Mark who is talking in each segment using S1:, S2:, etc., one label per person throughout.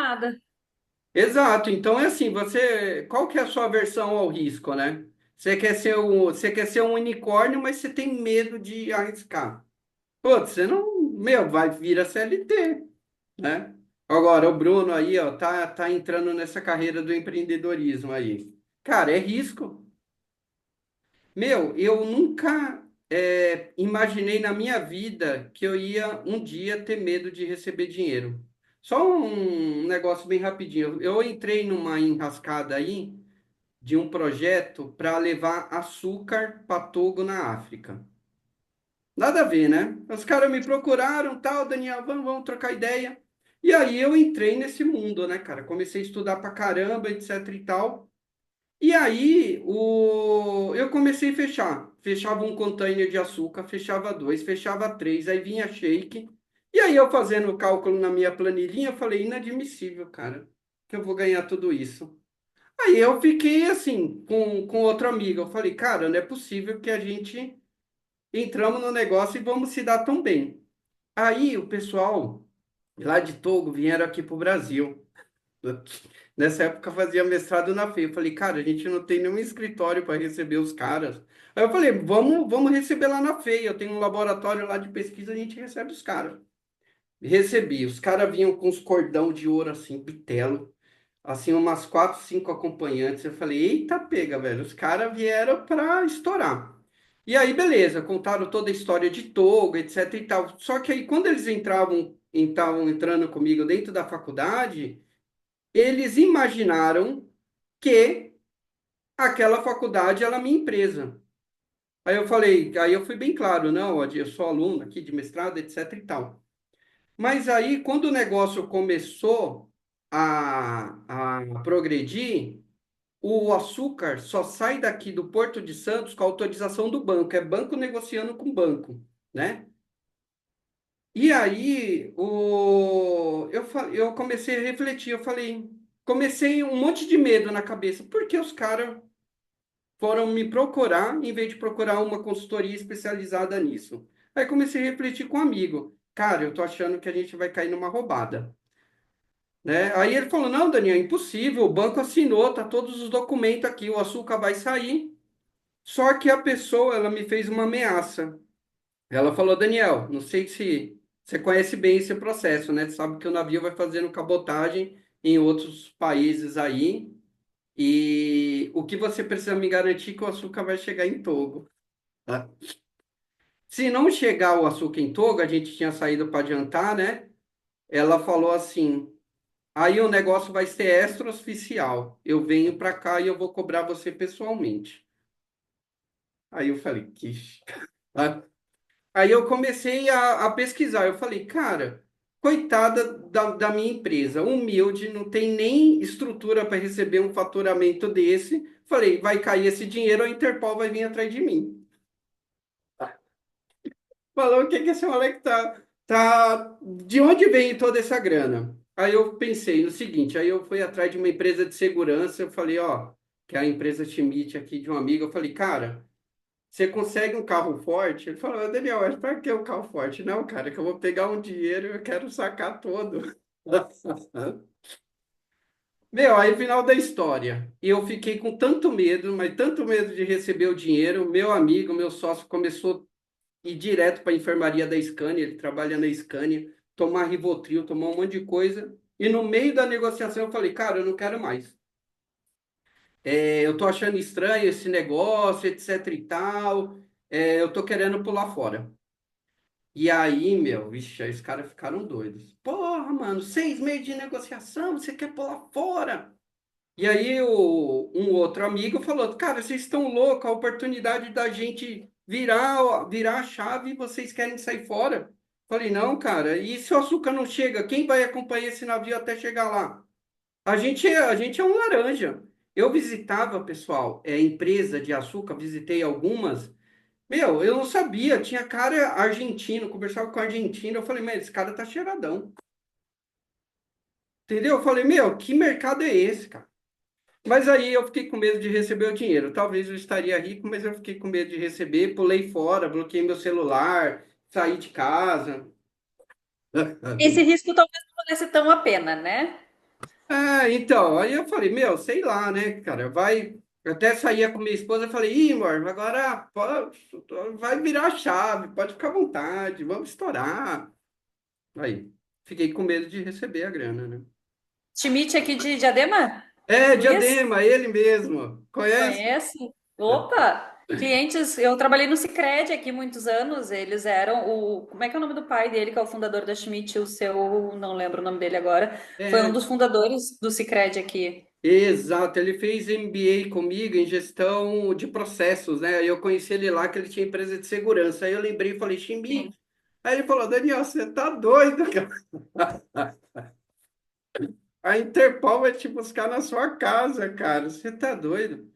S1: nada.
S2: Exato. Então é assim, qual que é a sua aversão ao risco, né? Você quer ser um unicórnio, mas você tem medo de arriscar. Pô, você não, meu, vai vir a CLT, né? Agora, o Bruno aí, ó, tá entrando nessa carreira do empreendedorismo aí. Cara, é risco. Meu, eu nunca imaginei na minha vida que eu ia um dia ter medo de receber dinheiro. Só um negócio bem rapidinho. Eu entrei numa enrascada aí de um projeto para levar açúcar para Togo na África. Nada a ver, né? Os caras me procuraram, tal, Daniel, vamos trocar ideia. E aí eu entrei nesse mundo, né, cara? Comecei a estudar pra caramba, etc e tal. E aí eu comecei a fechar. Fechava um container de açúcar, fechava dois, fechava três, aí vinha shake. E aí eu fazendo o cálculo na minha planilhinha, eu falei, inadmissível, cara, que eu vou ganhar tudo isso. Aí eu fiquei assim, com outro amigo. Eu falei, cara, não é possível que a gente entramos no negócio e vamos se dar tão bem. Aí o pessoal lá de Togo vieram aqui para o Brasil. Nessa época eu fazia mestrado na FEI. Eu falei, cara, a gente não tem nenhum escritório para receber os caras. Aí eu falei, vamos receber lá na FEI. Eu tenho um laboratório lá de pesquisa, a gente recebe os caras. Recebi. Os caras vinham com os cordão de ouro assim, bitelo. Assim, umas quatro, cinco acompanhantes. Eu falei, eita pega, velho. Os caras vieram para estourar. E aí, beleza, contaram toda a história de Togo, etc e tal. Só que aí, quando eles estavam entrando comigo dentro da faculdade, eles imaginaram que aquela faculdade era a minha empresa. Aí eu falei, aí eu fui bem claro, não, Odi, eu sou aluno aqui de mestrado, etc e tal. Mas aí, quando o negócio começou a progredir, o açúcar só sai daqui do Porto de Santos com a autorização do banco, é banco negociando com banco, né? E aí, eu comecei a refletir, eu falei, comecei um monte de medo na cabeça, porque os caras foram me procurar em vez de procurar uma consultoria especializada nisso. Aí comecei a refletir com um amigo, cara, eu tô achando que a gente vai cair numa roubada, né? Aí ele falou, não, Daniel, é impossível, o banco assinou, tá todos os documentos aqui, o açúcar vai sair. Só que a pessoa, ela me fez uma ameaça. Ela falou, Daniel, não sei se você conhece bem esse processo, né? Você sabe que o navio vai fazendo cabotagem em outros países aí. E o que você precisa me garantir é que o açúcar vai chegar em Togo, tá? Se não chegar o açúcar em Togo, a gente tinha saído para adiantar, né? Ela falou assim: aí o negócio vai ser extraoficial. Eu venho para cá e eu vou cobrar você pessoalmente. Aí eu falei, que. Aí eu comecei a pesquisar. Eu falei, cara, coitada da minha empresa, humilde, não tem nem estrutura para receber um faturamento desse. Falei, vai cair esse dinheiro, a Interpol vai vir atrás de mim. Falou, o que que esse moleque de onde vem toda essa grana? Aí eu pensei no seguinte, aí eu fui atrás de uma empresa de segurança, eu falei, ó, que é a empresa Schmidt aqui de um amigo, eu falei, cara, você consegue um carro forte? Ele falou, Daniel, mas para que um carro forte? Não, cara, que eu vou pegar um dinheiro e eu quero sacar todo. Meu, aí final da história. Eu fiquei com tanto medo, mas tanto medo de receber o dinheiro. Meu amigo, meu sócio começou a ir direto para a enfermaria da Scania, ele trabalha na Scania, tomar Rivotril, tomar um monte de coisa. E no meio da negociação eu falei, cara, eu não quero mais. Eu tô achando estranho esse negócio, etc e tal. Eu tô querendo pular fora. E aí, meu, vixe, aí os caras ficaram doidos. Porra, mano, 6 meses de negociação, você quer pular fora? E aí um outro amigo falou, cara, vocês estão loucos, a oportunidade da gente virar a chave e vocês querem sair fora? Falei, não, cara, e se o açúcar não chega, quem vai acompanhar esse navio até chegar lá? A gente é um laranja. Eu visitava, pessoal, empresa de açúcar, visitei algumas. Meu, eu não sabia, tinha cara argentino, conversava com argentino, eu falei, mas esse cara tá cheiradão. Entendeu? Eu falei, meu, que mercado é esse, cara? Mas aí eu fiquei com medo de receber o dinheiro. Talvez eu estaria rico, mas eu fiquei com medo de receber, pulei fora, bloqueei meu celular, saí de casa.
S1: Esse risco talvez não valesse tão a pena, né?
S2: Então, aí eu falei, meu, sei lá, né, cara, vai. Eu até saía com minha esposa e falei, ih, amor, agora vai virar a chave, pode ficar à vontade, vamos estourar. Aí, fiquei com medo de receber a grana, né?
S1: Schmidt aqui de Diadema?
S2: É,
S1: Luiz?
S2: Diadema, ele mesmo. Conhece?
S1: Conhece? Opa! Clientes, eu trabalhei no Sicredi aqui muitos anos. Eles eram o. Como é que é o nome do pai dele, que é o fundador da Schmidt? O seu. Não lembro o nome dele agora. Foi um
S2: É,
S1: dos fundadores do Sicredi aqui.
S2: exato, ele fez MBA comigo em gestão de processos, né? Aí eu conheci ele lá, que ele tinha empresa de segurança. Aí eu lembrei e falei, Chimbi.
S1: Sim.
S2: Aí ele falou, Daniel, você tá doido, cara. A Interpol vai te buscar na sua casa, cara. Você tá doido.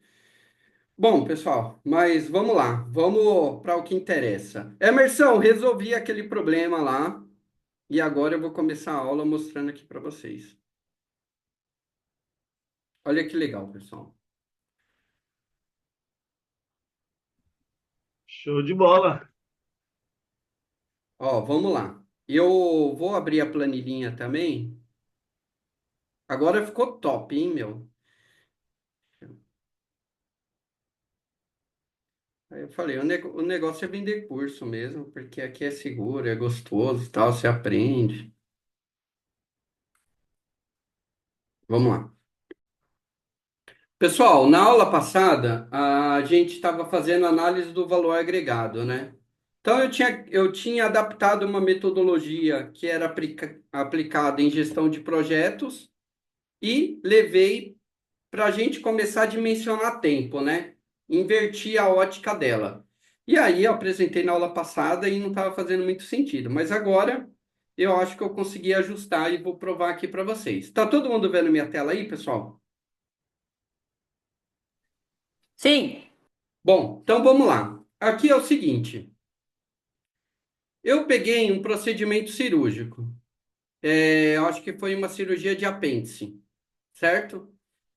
S2: Bom, pessoal, mas vamos lá. Vamos para o que interessa. Emerson, resolvi aquele problema lá e agora eu vou começar a aula mostrando aqui para vocês. Olha que legal, pessoal.
S3: Show de bola.
S2: Ó, vamos lá. Eu vou abrir a planilhinha também. Agora ficou top, hein, meu? Aí eu falei, o negócio é vender curso mesmo, porque aqui é seguro, é gostoso e tal, você aprende. Vamos lá. Pessoal, na aula passada, a gente estava fazendo análise do valor agregado, né? Então, eu tinha adaptado uma metodologia que era aplicada em gestão de projetos e levei para a gente começar a dimensionar tempo, né? Inverti a ótica dela. E aí eu apresentei na aula passada e não estava fazendo muito sentido, mas agora eu acho que eu consegui ajustar e vou provar aqui para vocês. Tá todo mundo vendo minha tela aí, pessoal?
S1: Sim.
S2: Bom, então vamos lá. Aqui é o seguinte: eu peguei um procedimento cirúrgico. Eu acho que foi uma cirurgia de apêndice, certo?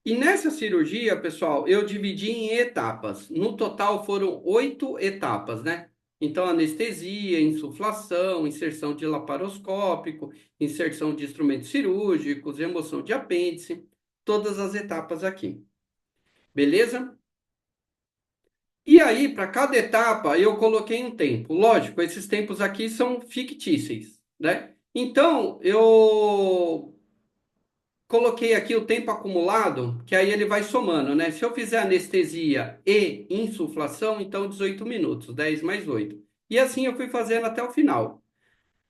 S2: E nessa cirurgia, pessoal, eu dividi em etapas. No total foram 8 etapas, né? Então, anestesia, insuflação, inserção de laparoscópico, inserção de instrumentos cirúrgicos, remoção de apêndice, todas as etapas aqui. Beleza? E aí, para cada etapa, eu coloquei um tempo. Lógico, esses tempos aqui são fictícios, né? Então, eu coloquei aqui o tempo acumulado, que aí ele vai somando, né? Se eu fizer anestesia e insuflação, então 18 minutos, 10 mais 8. E assim eu fui fazendo até o final.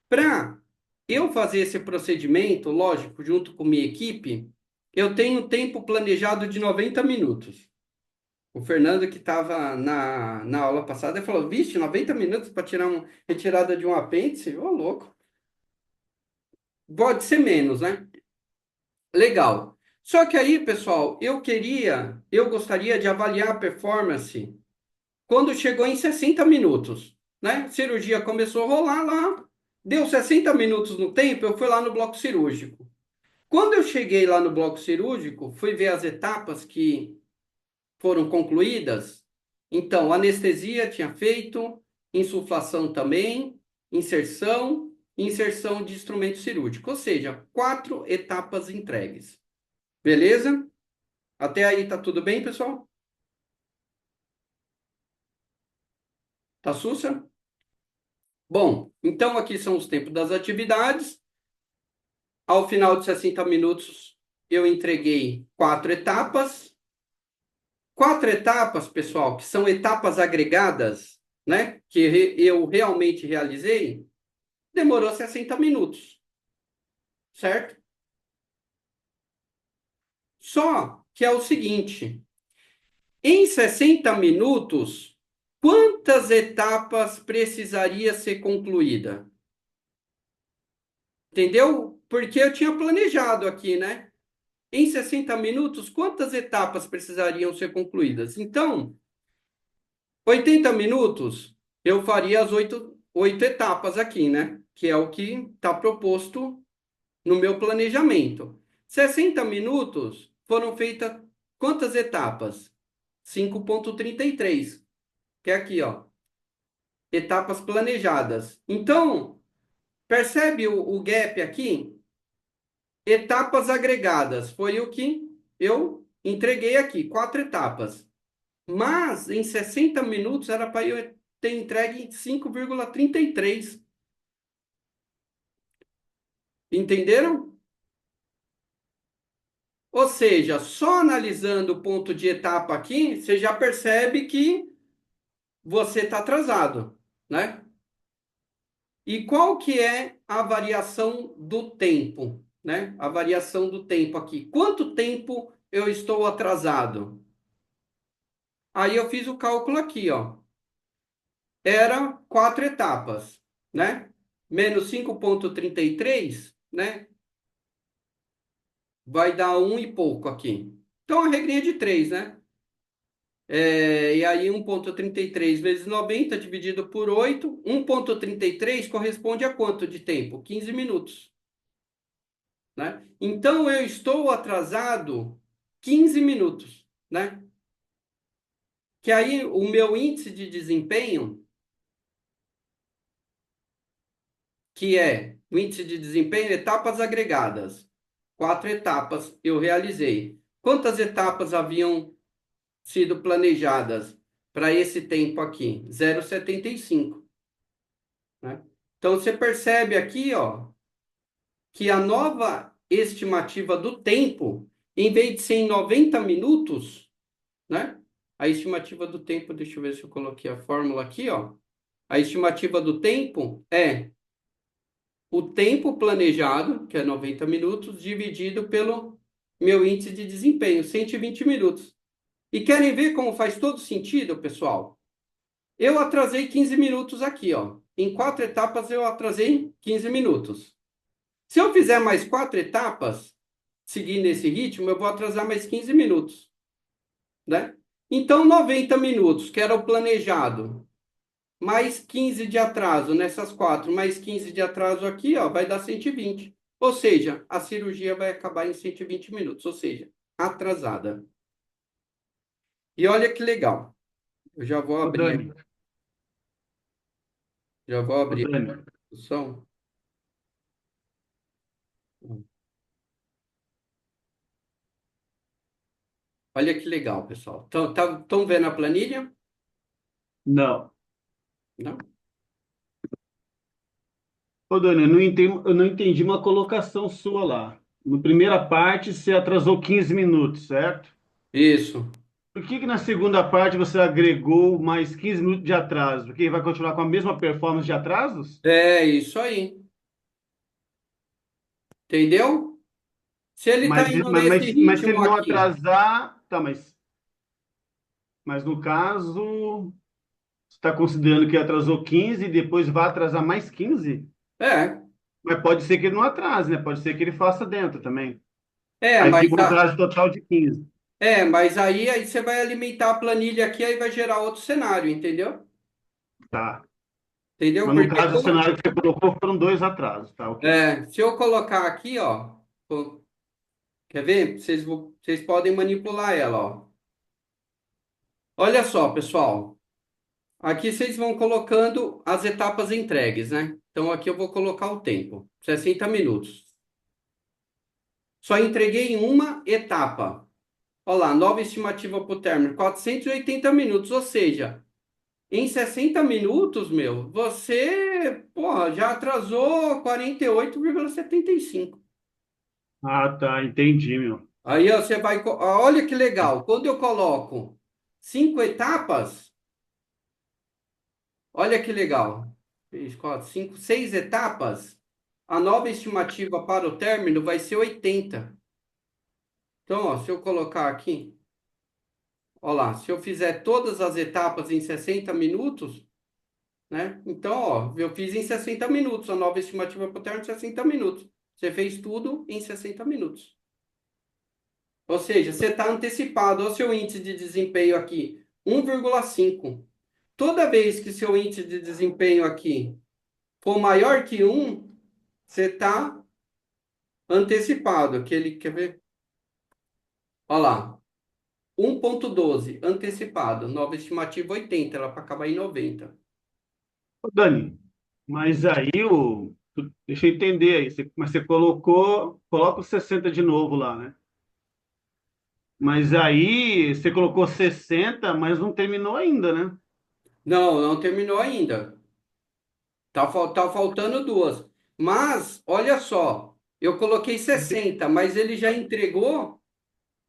S2: Para eu fazer esse procedimento, lógico, junto com minha equipe, eu tenho um tempo planejado de 90 minutos. O Fernando, que estava na aula passada, ele falou: Vixe, 90 minutos para tirar uma retirada de um apêndice? Ô, louco. Pode ser menos, né? Legal. Só que aí, pessoal, eu gostaria de avaliar a performance quando chegou em 60 minutos, né? A cirurgia começou a rolar lá, deu 60 minutos no tempo, eu fui lá no bloco cirúrgico. Quando eu cheguei lá no bloco cirúrgico, fui ver as etapas que foram concluídas. Então, anestesia tinha feito, insuflação também, inserção de instrumento cirúrgico, ou seja, 4 etapas entregues. Beleza? Até aí tá tudo bem, pessoal? Tá sussa? Bom, então aqui são os tempos das atividades. Ao final de 60 minutos, eu entreguei 4 etapas. 4 etapas, pessoal, que são etapas agregadas, né? Que eu realmente realizei, demorou 60 minutos, certo? Só que é o seguinte: em 60 minutos, quantas etapas precisaria ser concluída? Entendeu? Porque eu tinha planejado aqui, né? Em 60 minutos, quantas etapas precisariam ser concluídas? Então, 80 minutos, eu faria as oito etapas aqui, né? Que é o que está proposto no meu planejamento. 60 minutos foram feitas quantas etapas? 5,33, que é aqui, ó. Etapas planejadas. Então, percebe o gap aqui? etapas agregadas. Foi o que eu entreguei aqui, 4 etapas. Mas em 60 minutos era para eu ter entregue em 5,33. Entenderam? Ou seja, só analisando o ponto de etapa aqui, você já percebe que você está atrasado, né? E qual que é a variação do tempo, né? A variação do tempo aqui. Quanto tempo eu estou atrasado? Aí eu fiz o cálculo aqui, ó. Era 4 etapas, né? Menos 5,33, né? Vai dar um e pouco aqui. Então, a regrinha de 3, né? E aí 1,33 vezes 90 dividido por 8. 1,33 corresponde a quanto de tempo? 15 minutos, né? Então, eu estou atrasado 15 minutos, né? Que aí o meu índice de desempenho, que é o índice de desempenho, etapas agregadas. 4 etapas eu realizei. Quantas etapas haviam sido planejadas para esse tempo aqui? 0,75, né? Então você percebe aqui, ó, que a nova estimativa do tempo, em vez de ser em 90 minutos, né? A estimativa do tempo, deixa eu ver se eu coloquei a fórmula aqui, ó. A estimativa do tempo é o tempo planejado, que é 90 minutos, dividido pelo meu índice de desempenho, 120 minutos. E querem ver como faz todo sentido, pessoal? Eu atrasei 15 minutos aqui, ó. Em 4 etapas eu atrasei 15 minutos. Se eu fizer mais 4 etapas, seguir nesse ritmo, eu vou atrasar mais 15 minutos, né? Então, 90 minutos, que era o planejado, mais 15 de atraso nessas quatro, mais 15 de atraso aqui, ó, vai dar 120. Ou seja, a cirurgia vai acabar em 120 minutos, ou seja, atrasada. E olha que legal. Eu já vou
S3: Ô,
S2: abrir
S3: Dani,
S2: aqui, já vou
S3: ô,
S2: abrir
S3: Dani,
S2: a discussão. Olha que legal, pessoal. Estão vendo a planilha?
S3: não.
S2: Não?
S3: Ô, Dani, eu não entendi uma colocação sua lá. Na primeira parte, você atrasou 15 minutos, certo?
S2: Isso.
S3: Por que que na segunda parte você agregou mais 15 minutos de atraso? Porque vai continuar com a mesma performance de atrasos?
S2: É isso aí. Entendeu? Se ele está
S3: Mas,
S2: indo
S3: mas,
S2: nesse
S3: mas, mas se
S2: ritmo
S3: ele não
S2: aqui,
S3: atrasar, tá, mas no caso, você está considerando que atrasou 15 e depois vai atrasar mais 15?
S2: é,
S3: Mas pode ser que ele não atrase, né? Pode ser que ele faça dentro também.
S2: é,
S3: Aí
S2: mas
S3: fica um atraso total de 15.
S2: aí você vai alimentar a planilha aqui, aí vai gerar outro cenário, entendeu?
S3: Tá.
S2: Entendeu?
S3: Mas no
S2: Porque
S3: caso, o cenário que você colocou foram dois atrasos, tá? Ok.
S2: se eu colocar aqui, ó, quer ver? Vocês podem manipular ela, ó. Olha só, pessoal. Aqui vocês vão colocando as etapas entregues, né? Então aqui eu vou colocar o tempo, 60 minutos. Só entreguei em uma etapa. Olha lá, nova estimativa para o término, 480 minutos. Ou seja, em 60 minutos, meu, você, porra, já atrasou 48,75.
S3: Ah, tá. Entendi, meu.
S2: Aí ó, você vai. Olha que legal. Quando eu coloco 5 etapas, olha que legal. 3, 4, 5, 6 etapas. A nova estimativa para o término vai ser 80. Então, ó, se eu colocar aqui, ó lá, se eu fizer todas as etapas em 60 minutos, né? Então, ó, eu fiz em 60 minutos, a nova estimativa para o término 60 minutos. Você fez tudo em 60 minutos. Ou seja, você está antecipado. Olha o seu índice de desempenho aqui, 1,5. Toda vez que seu índice de desempenho aqui for maior que 1, você está antecipado. Aquele, quer ver? Olha lá, 1,12, antecipado. Nova estimativa 80, ela para acabar em 90.
S3: Ô, Dani, mas aí Deixa eu entender aí. Mas você coloca os 60 de novo lá, né? Mas aí você colocou 60, mas não terminou ainda, né?
S2: Não, não terminou ainda. Tá faltando duas. Mas, olha só, eu coloquei 60, mas ele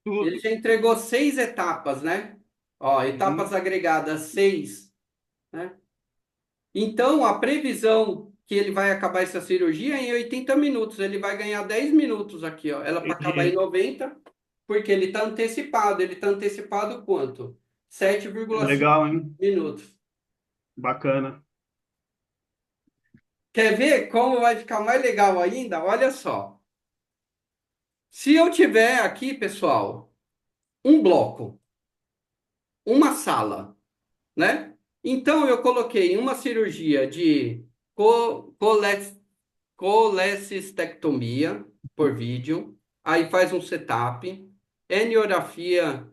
S3: Tudo.
S2: já entregou 6 etapas, né? Ó, etapas
S3: Uhum.
S2: agregadas 6, né? Então, a previsão que ele vai acabar essa cirurgia é em 80 minutos. Ele vai ganhar 10 minutos aqui, ó. Ela para acabar em
S3: Entendi.
S2: 90, porque ele está antecipado. Ele está antecipado quanto? 7,5
S3: Legal, hein?
S2: minutos.
S3: Bacana.
S2: Quer ver como vai ficar mais legal ainda? Olha só. Se eu tiver aqui, pessoal, um bloco, uma sala, né? Então eu coloquei uma cirurgia de co colecistectomia por vídeo, aí faz um setup, eniografia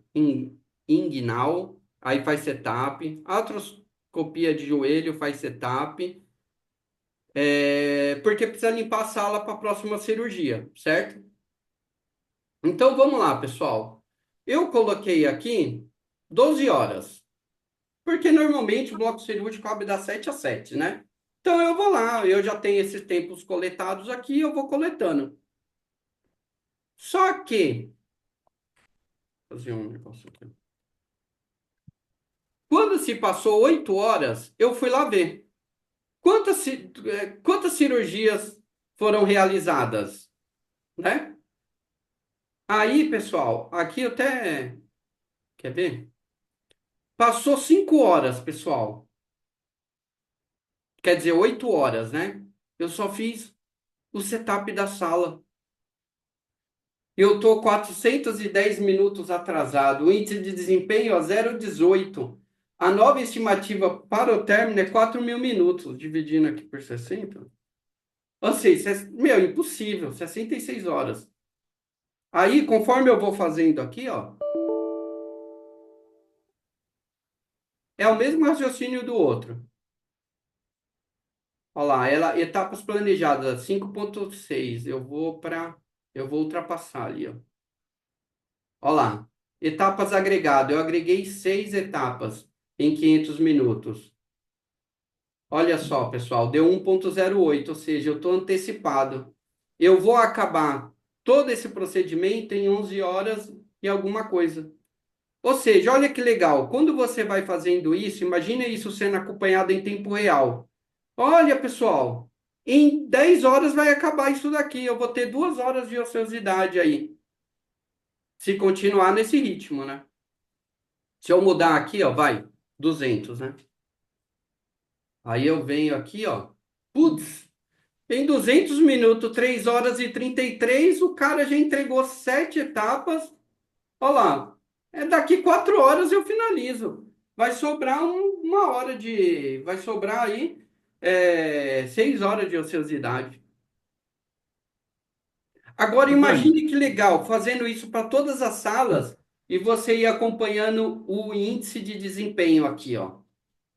S2: inguinal, aí faz setup, artroscopia de joelho faz setup, porque precisa limpar a sala para a próxima cirurgia, certo? Então vamos lá, pessoal. Eu coloquei aqui 12 horas. Porque normalmente o bloco cirúrgico abre das 7 às 7, né? Então eu vou lá, eu já tenho esses tempos coletados aqui, eu vou coletando. Só que, vou fazer um negócio aqui. Quando se passou 8 horas, eu fui lá ver quantas cirurgias foram realizadas, né? Aí, pessoal, aqui eu até, quer ver? Passou 5 horas, pessoal. Quer dizer, 8 horas, né? Eu só fiz o setup da sala. Eu estou 410 minutos atrasado. O índice de desempenho é 0,18. A nova estimativa para o término é 4.000 minutos, dividindo aqui por 60. Ou seja, meu, impossível, 66 horas. Aí, conforme eu vou fazendo aqui, ó, é o mesmo raciocínio do outro. Olha lá, etapas planejadas, 5,6. Eu vou ultrapassar ali, ó. Olha lá, etapas agregado. Eu agreguei 6 etapas em 500 minutos. Olha só, pessoal, deu 1,08, ou seja, eu estou antecipado. Eu vou acabar todo esse procedimento em 11 horas e alguma coisa. Ou seja, olha que legal, quando você vai fazendo isso, imagine isso sendo acompanhado em tempo real. Olha, pessoal, em 10 horas vai acabar isso daqui. Eu vou ter 2 horas de ociosidade aí, se continuar nesse ritmo, né? Se eu mudar aqui, ó, vai, 200, né? Aí eu venho aqui, ó, putz, em 200 minutos, 3 horas e 33, o cara já entregou 7 etapas. Olha lá, daqui 4 horas eu finalizo. Vai sobrar uma hora de. Vai sobrar aí 6 horas de ociosidade. Agora
S3: Ô, Dani,
S2: imagine que legal, fazendo isso para todas as salas e você ir acompanhando o índice de desempenho aqui, ó.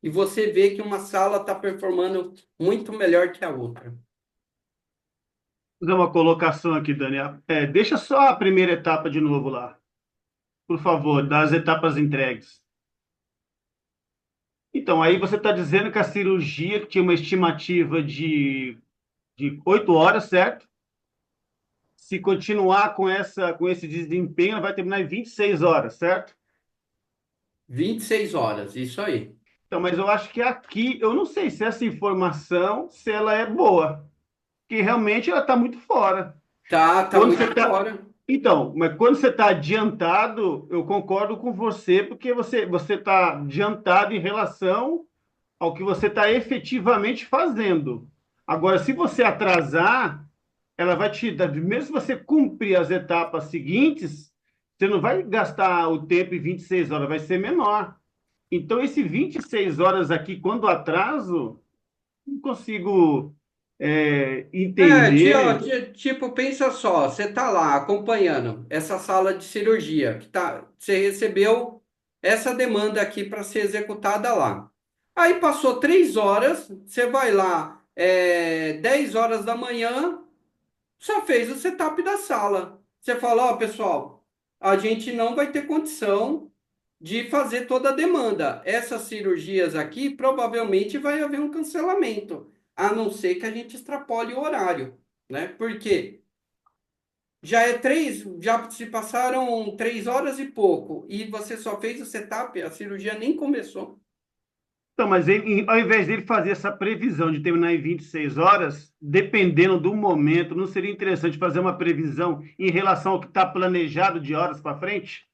S2: E você vê que uma sala está performando muito melhor que a outra.
S3: vou fazer uma colocação aqui, Dani. Deixa só a primeira etapa de novo lá, por favor, das etapas entregues. Então, aí você está dizendo que a cirurgia que tinha uma estimativa de 8 horas, certo? Se continuar com esse desempenho, ela vai terminar em 26 horas, certo?
S2: 26 horas, isso aí.
S3: Então, mas eu acho que aqui, eu não sei se essa informação, se ela é boa, porque realmente ela está muito fora.
S2: Tá
S3: Quando
S2: muito
S3: você tá,
S2: fora.
S3: então, mas quando você está adiantado, eu concordo com você, porque você está adiantado em relação ao que você está efetivamente fazendo. Agora, se você atrasar, ela vai te dar, mesmo se você cumprir as etapas seguintes, você não vai gastar o tempo em 26 horas, vai ser menor. Então, esse 26 horas aqui, quando atraso, não consigo entender.
S2: Tipo, pensa só, você tá lá acompanhando essa sala de cirurgia, você recebeu essa demanda aqui para ser executada lá. Aí passou 3 horas, você vai lá, 10 horas da manhã, só fez o setup da sala. Você fala, ó, pessoal, a gente não vai ter condição de fazer toda a demanda. Essas cirurgias aqui, provavelmente vai haver um cancelamento, a não ser que a gente extrapole o horário, né? Por quê? Já se passaram 3 horas e pouco, e você só fez o setup, a cirurgia nem começou.
S3: Então, mas ao invés dele fazer essa previsão de terminar em 26 horas, dependendo do momento, não seria interessante fazer uma previsão em relação ao que está planejado de horas para frente?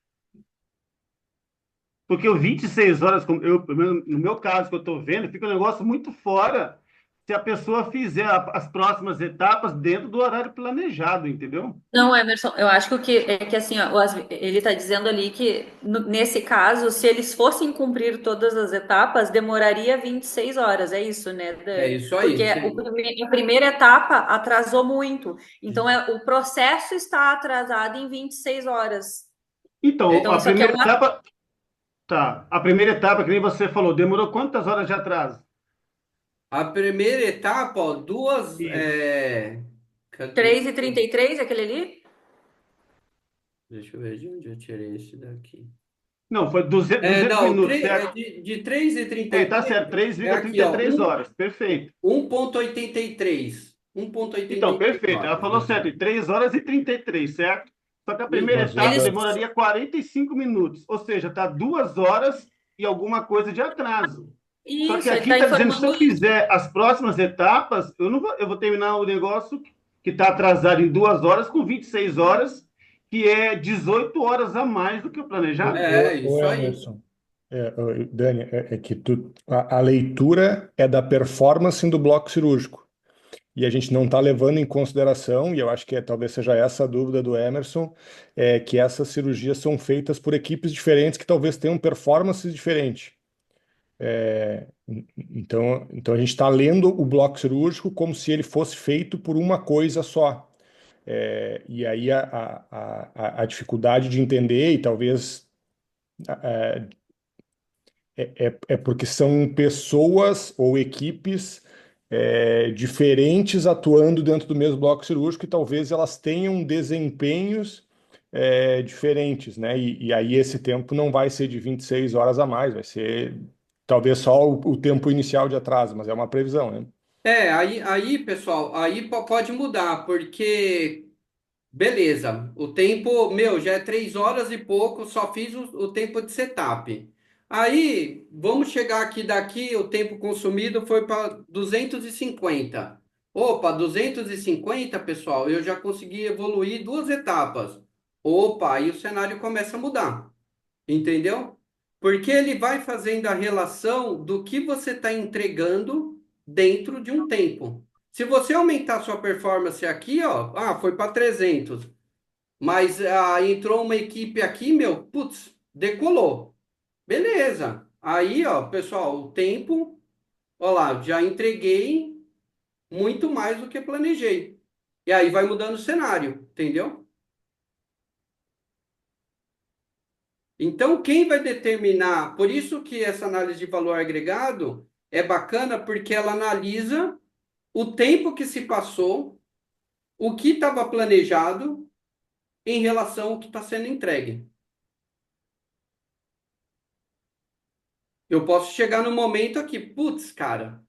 S3: Porque o 26 horas, como pelo menos no meu caso que eu estou vendo, fica um negócio muito fora se a pessoa fizer as próximas etapas dentro do horário planejado, entendeu?
S1: Não, Emerson, eu acho que o que é que assim, ó, ele está dizendo ali que nesse caso, se eles fossem cumprir todas as etapas, demoraria 26 horas, é isso, né,
S2: É
S1: Dani?
S2: isso
S1: Porque
S2: aí, sim.
S1: a primeira etapa atrasou muito, então o processo está atrasado em 26 horas.
S3: Então,
S1: Então,
S3: a
S1: isso aqui é
S3: primeira
S1: uma.
S3: etapa, tá. A primeira etapa, que nem você falou, demorou quantas horas de atraso?
S2: A primeira etapa, ó,
S3: Isso.
S2: cadê?
S1: 3h33, aquele ali?
S2: Deixa eu ver de onde eu tirei esse daqui.
S3: Não, foi 200
S2: Não,
S3: minutos, certo?
S2: de 3 e trinta
S3: É,
S2: e
S3: tá
S2: três
S3: certo, três
S2: é
S3: vírgula
S2: aqui,
S3: trinta e
S2: ó,
S3: três horas. Perfeito.
S2: 1,83.
S3: Então,
S2: 1,83
S3: perfeito. Ela
S2: horas,
S3: falou certo,
S2: aqui.
S3: em 3 horas e 33, certo? Só que a
S2: Isso.
S3: primeira
S4: Mas, ô,
S3: etapa
S1: Eles.
S4: Dani,
S3: demoraria 45 minutos, ou seja, está 2 horas e alguma coisa de atraso. Só que
S1: Isso, ele
S3: aqui
S1: está
S3: está dizendo, se
S1: informando
S3: eu fizer as próximas etapas, eu vou terminar o negócio que está atrasado em 2 horas com 26 horas, que é 18 horas a mais do que o planejado.
S4: ô,
S2: Isso aí.
S4: Emerson, Dani, é que a leitura é da performance do bloco cirúrgico. E a gente não está levando em consideração, e eu acho que talvez seja essa a dúvida do Emerson, que essas cirurgias são feitas por equipes diferentes que talvez tenham performances diferentes. Então a gente está lendo o bloco cirúrgico como se ele fosse feito por uma coisa só. E aí a dificuldade de entender, e talvez é porque são pessoas ou equipes diferentes atuando dentro do mesmo bloco cirúrgico e talvez elas tenham desempenhos diferentes, né? E aí esse tempo não vai ser de 26 horas a mais, vai ser talvez só o tempo inicial de atraso, mas é uma previsão, né?
S2: Pessoal, aí pode mudar, porque, beleza, o tempo, meu, já é 3 horas e pouco, só fiz o tempo de setup. Aí, vamos chegar daqui, o tempo consumido foi para 250. Opa, 250, pessoal, eu já consegui evoluir 2 etapas. Opa, aí o cenário começa a mudar. Entendeu? Porque ele vai fazendo a relação do que você está entregando dentro de um tempo. Se você aumentar sua performance aqui, ó, foi para 300, mas entrou uma equipe aqui, meu, putz, decolou. Beleza. Aí, ó, pessoal, o tempo, ó lá, já entreguei muito mais do que planejei. E aí vai mudando o cenário, entendeu? Então, quem vai determinar? Por isso que essa análise de valor agregado é bacana, porque ela analisa o tempo que se passou, o que estava planejado em relação ao que está sendo entregue. Eu posso chegar no momento aqui, putz, cara,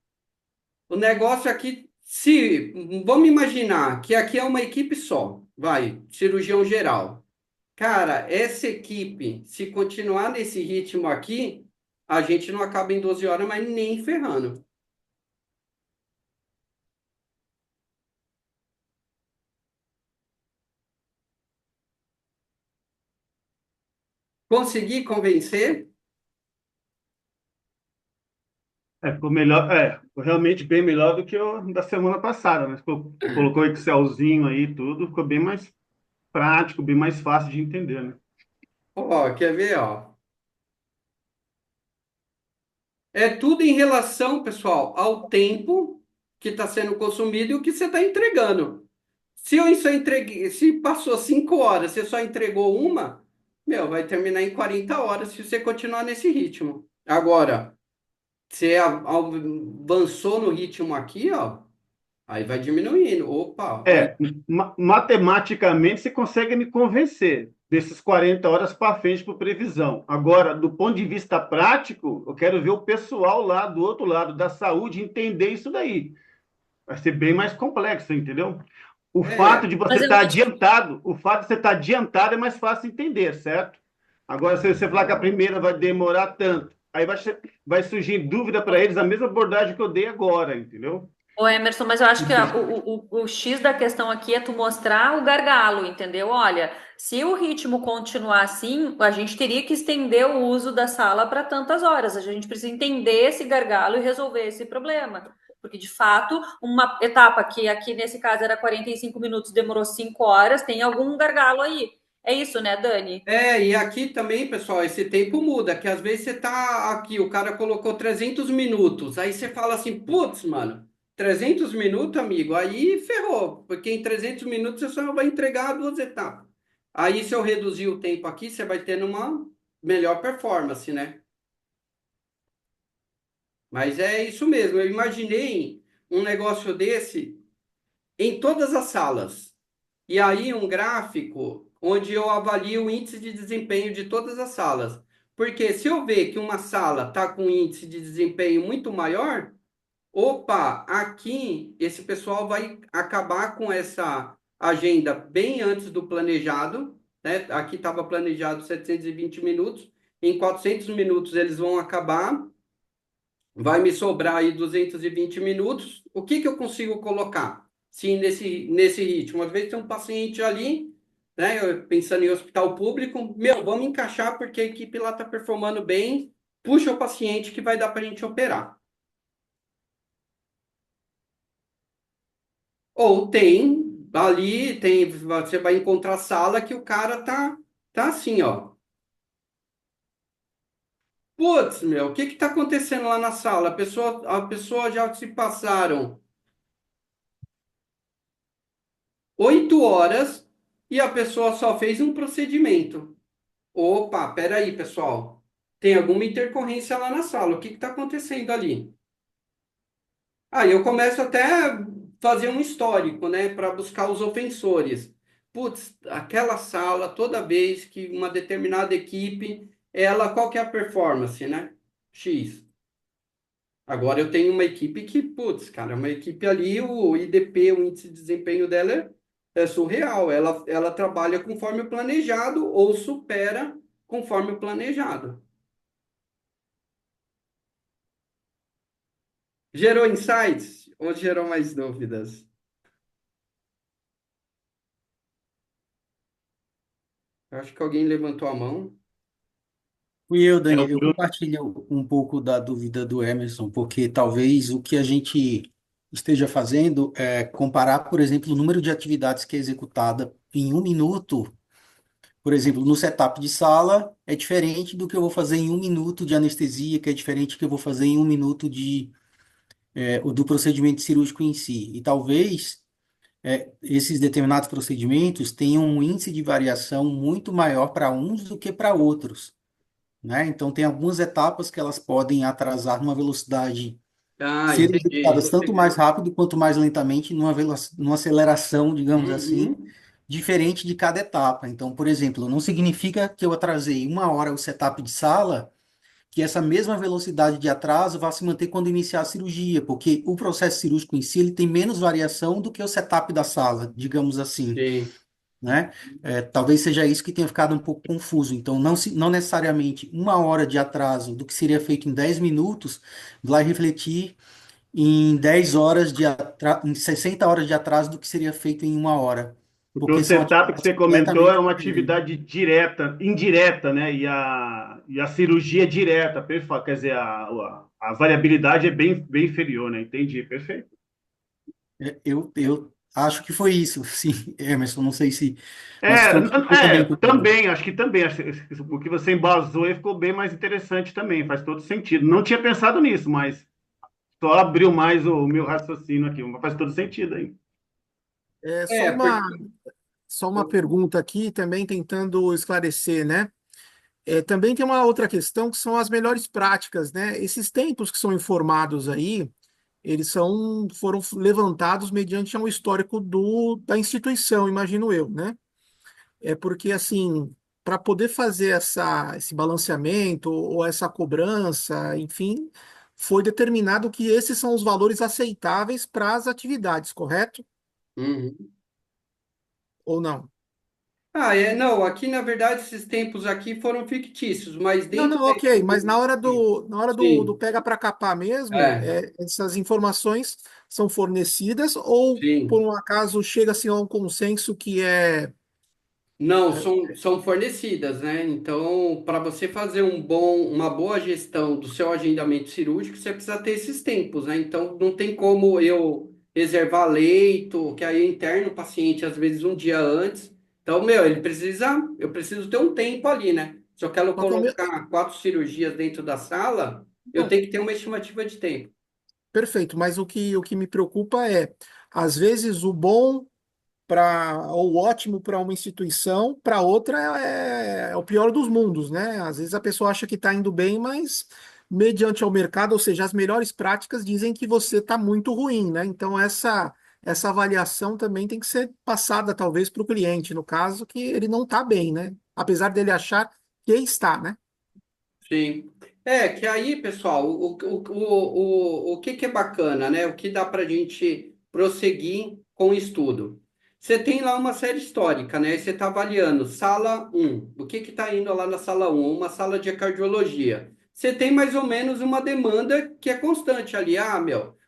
S2: o negócio aqui, se vamos imaginar que aqui é uma equipe só, vai, cirurgião geral. Cara, essa equipe, se continuar nesse ritmo aqui, a gente não acaba em 12 horas, mas nem ferrando. Consegui convencer?
S3: Ficou melhor, ficou realmente bem melhor do que o da semana passada, né? Colocou o Excelzinho aí e tudo, ficou bem mais prático, bem mais fácil de entender, né?
S2: Ó, quer ver, ó? É tudo em relação, pessoal, ao tempo que está sendo consumido e o que você está entregando. Se eu só entreguei, se passou 5 horas, você só entregou uma, meu, vai terminar em 40 horas se você continuar nesse ritmo. Agora, você avançou no ritmo aqui, ó. Aí vai diminuindo. Opa, olha.
S3: É, matematicamente você consegue me convencer desses 40 horas para frente por previsão. Agora, do ponto de vista prático, eu quero ver o pessoal lá do outro lado da saúde entender isso daí. Vai ser bem mais complexo, entendeu? O fato
S2: É,
S3: de você
S1: Mas eu
S3: estar
S1: vou te
S3: adiantado, o fato de você estar adiantado é mais fácil entender, certo? Agora, se você falar que a primeira vai demorar tanto, aí vai surgir dúvida para eles, a mesma abordagem que eu dei agora, entendeu?
S1: Ô, Emerson, mas eu acho que o X da questão aqui é tu mostrar o gargalo, entendeu? Olha, se o ritmo continuar assim, a gente teria que estender o uso da sala para tantas horas. A gente precisa entender esse gargalo e resolver esse problema. Porque, de fato, uma etapa que aqui nesse caso era 45 minutos, demorou 5 horas, tem algum gargalo aí. É isso, né, Dani?
S2: e aqui também, pessoal, esse tempo muda, que às vezes você tá aqui, o cara colocou 300 minutos, aí você fala assim, putz, mano, 300 minutos, amigo, aí ferrou, porque em 300 minutos você só vai entregar duas etapas. Aí se eu reduzir o tempo aqui, você vai tendo uma melhor performance, né? Mas é isso mesmo, eu imaginei um negócio desse em todas as salas. E aí um gráfico onde eu avalio o índice de desempenho de todas as salas. Porque se eu ver que uma sala está com um índice de desempenho muito maior, opa, aqui esse pessoal vai acabar com essa agenda bem antes do planejado, né? Aqui estava planejado 720 minutos, em 400 minutos eles vão acabar, vai me sobrar aí 220 minutos. O que que eu consigo colocar? Sim, nesse ritmo. Às vezes tem um paciente ali, né? Pensando em hospital público, meu, vamos encaixar porque a equipe lá está performando bem, puxa o paciente que vai dar para a gente operar. Ou tem ali, tem, você vai encontrar sala que o cara tá assim, ó. Putz, meu, o que que tá acontecendo lá na sala? A pessoa já se passaram 8 horas e a pessoa só fez um procedimento. Opa, peraí, pessoal. Tem alguma intercorrência lá na sala. O que está acontecendo ali? Aí eu começo até a fazer um histórico, né, para buscar os ofensores. Putz, aquela sala, toda vez que uma determinada equipe, ela, qual que é a performance, né? X. Agora eu tenho uma equipe que, putz, cara, é uma equipe ali, o IDP, o índice de desempenho dela é surreal. Ela trabalha conforme o planejado ou supera conforme o planejado. Gerou insights ou gerou mais dúvidas? Eu acho que alguém levantou a mão.
S5: Fui eu,
S3: É,
S5: Dani.
S3: o
S5: Eu
S3: Bruno,
S5: compartilho um pouco da dúvida do Emerson, porque talvez o que a gente esteja fazendo é comparar, por exemplo, o número de atividades que é executada em um minuto, por exemplo, no setup de sala, é diferente do que eu vou fazer em um minuto de anestesia, que é diferente do que eu vou fazer em um minuto do procedimento cirúrgico em si. E talvez esses determinados procedimentos tenham um índice de variação muito maior para uns do que para outros, né? Então, tem algumas etapas que elas podem atrasar numa velocidade,
S2: Ah,
S5: ser
S2: entendi.
S5: executadas tanto mais rápido quanto mais lentamente, numa aceleração, digamos assim,
S2: Uhum.
S5: diferente de cada etapa. Então, por exemplo, não significa que eu atrasei uma hora o setup de sala, que essa mesma velocidade de atraso vai se manter quando iniciar a cirurgia, porque o processo cirúrgico em si ele tem menos variação do que o setup da sala, digamos assim,
S2: Sim.
S5: né? Talvez seja isso que tenha ficado um pouco confuso. Então, não necessariamente uma hora de atraso do que seria feito em 10 minutos vai refletir em 10 horas em 60 horas de atraso do que seria feito em uma hora,
S3: porque o
S5: porque são
S3: setup que
S5: atividades
S3: você comentou é
S5: completamente
S3: uma
S5: diferentes.
S3: atividade direta, indireta, né? E a cirurgia é direta, perfeito. Quer dizer, a variabilidade é bem inferior, né? Entendi, perfeito.
S5: Eu acho que foi isso, sim, Emerson, não sei se... Mas
S3: É,
S5: você também concorda.
S3: também, acho que também. O que você embasou aí ficou bem mais interessante também, faz todo sentido. Não tinha pensado nisso, mas só abriu mais o meu raciocínio aqui, mas faz todo sentido aí.
S6: É
S2: É, porque.
S6: só uma pergunta aqui, também tentando esclarecer, né? Também tem uma outra questão que são as melhores práticas, né? Esses tempos que são informados aí, foram levantados mediante um histórico da instituição, imagino eu, né? É porque, assim, para poder fazer esse balanceamento ou essa cobrança, enfim, foi determinado que esses são os valores aceitáveis para as atividades, correto?
S2: Uhum.
S6: Ou não?
S2: Não, aqui na verdade esses tempos aqui foram fictícios, mas
S6: Não,
S2: dentro
S6: não,
S2: da
S6: ok, mas
S2: estrutura.
S6: na hora do
S2: Sim,
S6: pega para capar mesmo,
S2: é,
S6: essas informações são fornecidas ou, por
S2: sim.
S6: um acaso, chega-se a um consenso que
S2: Não, são fornecidas, né? Então, para você fazer uma boa gestão do seu agendamento cirúrgico, você precisa ter esses tempos, né? Então, não tem como eu reservar leito, que aí interno o paciente às vezes um dia antes. Então, eu preciso ter um tempo ali, né? Se eu quero
S6: só que
S2: colocar 4 cirurgias dentro da sala, eu
S6: não,
S2: tenho que ter uma estimativa de tempo.
S6: perfeito, mas o que me preocupa é, às vezes, o bom ou ótimo para uma instituição, para outra é o pior dos mundos, né? Às vezes a pessoa acha que está indo bem, mas mediante ao mercado, ou seja, as melhores práticas dizem que você está muito ruim, né? Então essa avaliação também tem que ser passada talvez para o cliente, no caso que ele não está bem, né? Apesar dele achar que está, né?
S2: Sim. É, que aí, pessoal, o que que é bacana, né? O que dá para a gente prosseguir com o estudo? Você tem lá uma série histórica, né? Você está avaliando sala um. O que que está indo lá na sala um? Uma sala de cardiologia. Você tem mais ou menos uma demanda que é constante ali.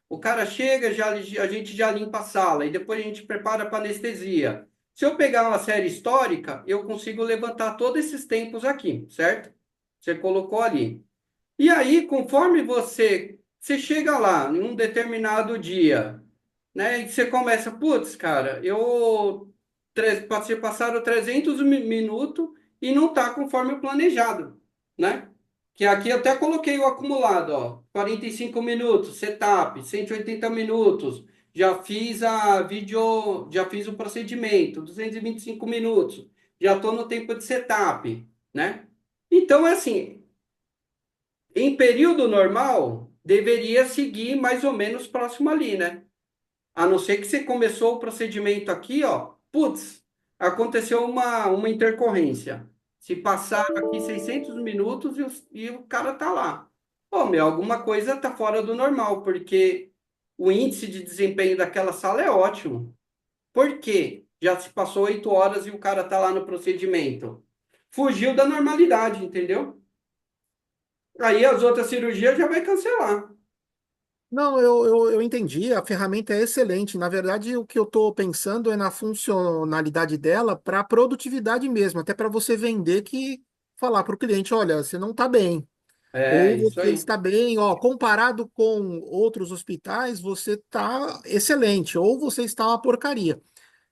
S2: O cara chega, a gente já limpa a sala e depois a gente prepara para anestesia. Se eu pegar uma série histórica, eu consigo levantar todos esses tempos aqui, certo? Você colocou ali. E aí, conforme você chega lá, em um determinado dia, né? E você começa, putz, cara, você passaram 300 minutos e não tá conforme o planejado, né? Que aqui eu até coloquei o acumulado, ó, 45 minutos, setup, 180 minutos, já fiz o procedimento, 225 minutos, já estou no tempo de setup, né? Então, é assim, em período normal, deveria seguir mais ou menos próximo ali, né? A não ser que você começou o procedimento aqui, ó, putz, aconteceu uma intercorrência. Se passaram aqui 600 minutos e o cara tá lá. Pô, alguma coisa tá fora do normal, porque o índice de desempenho daquela sala é ótimo. Por quê? Já se passou 8 horas e o cara tá lá no procedimento. Fugiu da normalidade, entendeu? Aí as outras cirurgias já vai cancelar.
S6: Não, eu entendi, a ferramenta é excelente. Na verdade, o que eu estou pensando é na funcionalidade dela para produtividade mesmo, até para você vender falar para o cliente, olha, você não está bem.
S2: É,
S6: Ou
S2: isso
S6: você
S2: aí.
S6: está bem, ó, comparado com outros hospitais, você está excelente, ou você está uma porcaria.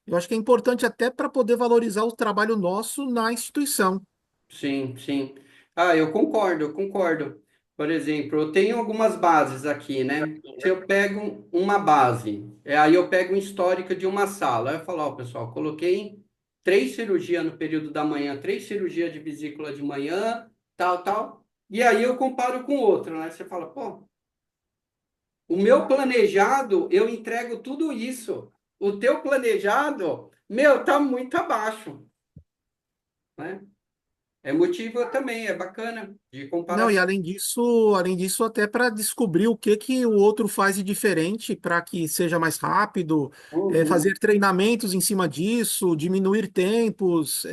S6: Eu acho que é importante até para poder valorizar o trabalho nosso na instituição.
S2: Sim, sim. Ah, eu concordo, eu concordo. Por exemplo, eu tenho algumas bases aqui, né? Se eu pego uma base, aí eu pego um histórico de uma sala, aí eu falo, ó, pessoal, coloquei 3 cirurgias no período da manhã, 3 cirurgias de vesícula de manhã, tal, tal. E aí eu comparo com outro, né? Você fala, pô, o meu planejado, eu entrego tudo isso. O teu planejado, tá muito abaixo, né? É motivo também, é bacana de
S6: Não, e
S2: comparação.
S6: além disso, até para descobrir o que que o outro faz de diferente para que seja mais rápido,
S2: Uhum.
S6: fazer treinamentos em cima disso, diminuir tempos,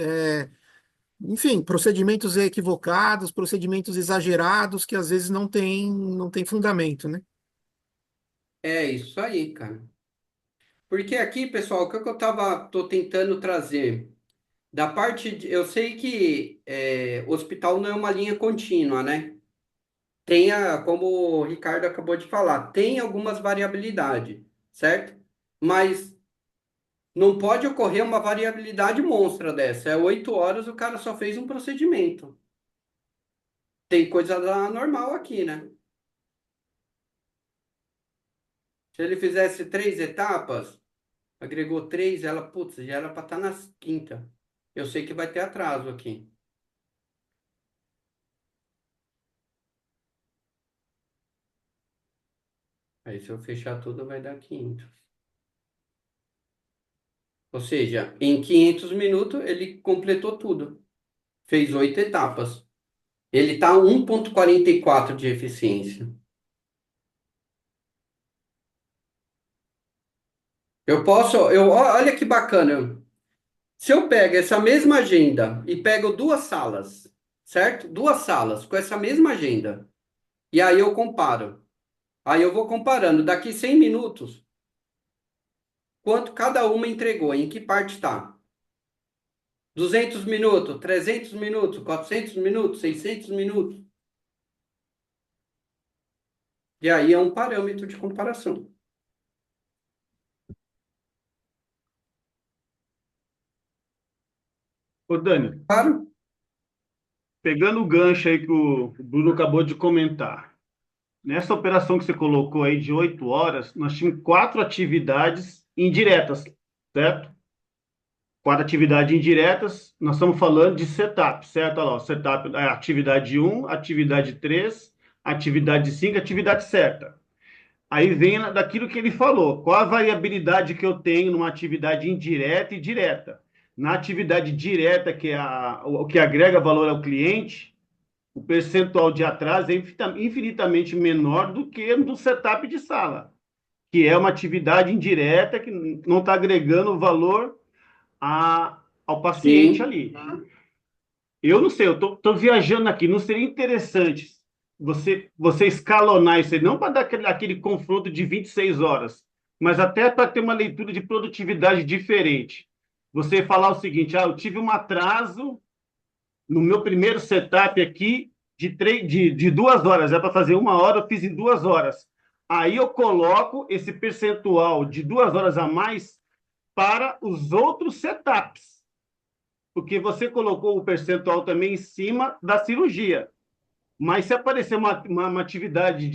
S6: enfim, procedimentos equivocados, procedimentos exagerados que às vezes não tem fundamento, né?
S2: É isso aí, cara. Porque aqui, pessoal, o que eu tô tentando trazer da eu sei que hospital não é uma linha contínua, né? Como o Ricardo acabou de falar, tem algumas variabilidades, certo? Mas não pode ocorrer uma variabilidade monstra dessa. É 8 horas, o cara só fez um procedimento. Tem coisa lá normal aqui, né? Se ele fizesse 3 etapas, agregou 3, ela, putz, já era para estar na quinta. Eu sei que vai ter atraso aqui. Aí se eu fechar tudo vai dar 500. Ou seja, em 500 minutos ele completou tudo. Fez 8 etapas. Ele está 1,44 de eficiência. Olha que bacana. Se eu pego essa mesma agenda e pego duas salas, certo? Duas salas com essa mesma agenda. E aí eu comparo. Aí eu vou comparando. Daqui 100 minutos, quanto cada uma entregou, em que parte está? 200 minutos, 300 minutos, 400 minutos, 600 minutos. E aí é um parâmetro de comparação.
S3: Ô, Dani,
S2: Claro?
S3: pegando o gancho aí que o Bruno acabou de comentar, nessa operação que você colocou aí de 8 horas, nós tínhamos 4 atividades indiretas, certo? 4 atividades indiretas, nós estamos falando de setup, certo? Olha lá, o setup é atividade 1, atividade 3, atividade 5, atividade certa. Aí vem daquilo que ele falou, qual a variabilidade que eu tenho numa atividade indireta e direta. Na atividade direta, que é o que agrega valor ao cliente, o percentual de atraso é infinitamente menor do que no setup de sala, que é uma atividade indireta que não está agregando valor ao paciente
S2: Sim.
S3: ali. Eu não sei, eu tô viajando aqui, não seria interessante você escalonar isso aí, não para dar aquele confronto de 26 horas, mas até para ter uma leitura de produtividade diferente. Você falar o seguinte, eu tive um atraso no meu primeiro setup aqui de 2 horas, é para fazer 1 hora, eu fiz em 2 horas. Aí eu coloco esse percentual de 2 horas a mais para os outros setups, porque você colocou o percentual também em cima da cirurgia. Mas se aparecer uma atividade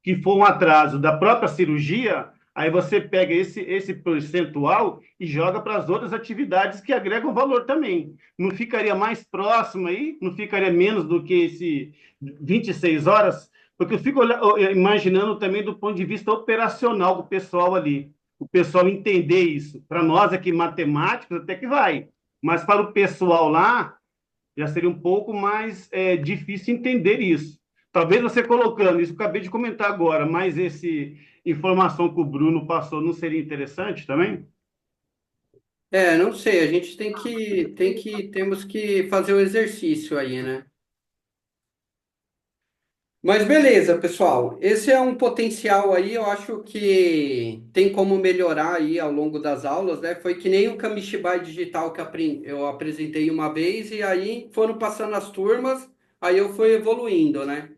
S3: que for um atraso da própria cirurgia, aí você pega esse percentual e joga para as outras atividades que agregam valor também. Não ficaria mais próximo aí? Não ficaria menos do que esse 26 horas? Porque eu fico imaginando também do ponto de vista operacional do pessoal ali. O pessoal entender isso. Para nós aqui, matemáticos, até que vai. Mas para o pessoal lá, já seria um pouco mais difícil entender isso. Talvez você colocando isso, que eu acabei de comentar agora, mas esse informação que o Bruno passou não seria interessante também?
S2: Não sei, a gente temos que fazer o exercício aí, né? Mas beleza, pessoal. Esse é um potencial aí, eu acho que tem como melhorar aí ao longo das aulas, né? Foi que nem o Kamishibai digital que eu apresentei uma vez e aí foram passando as turmas, aí eu fui evoluindo, né?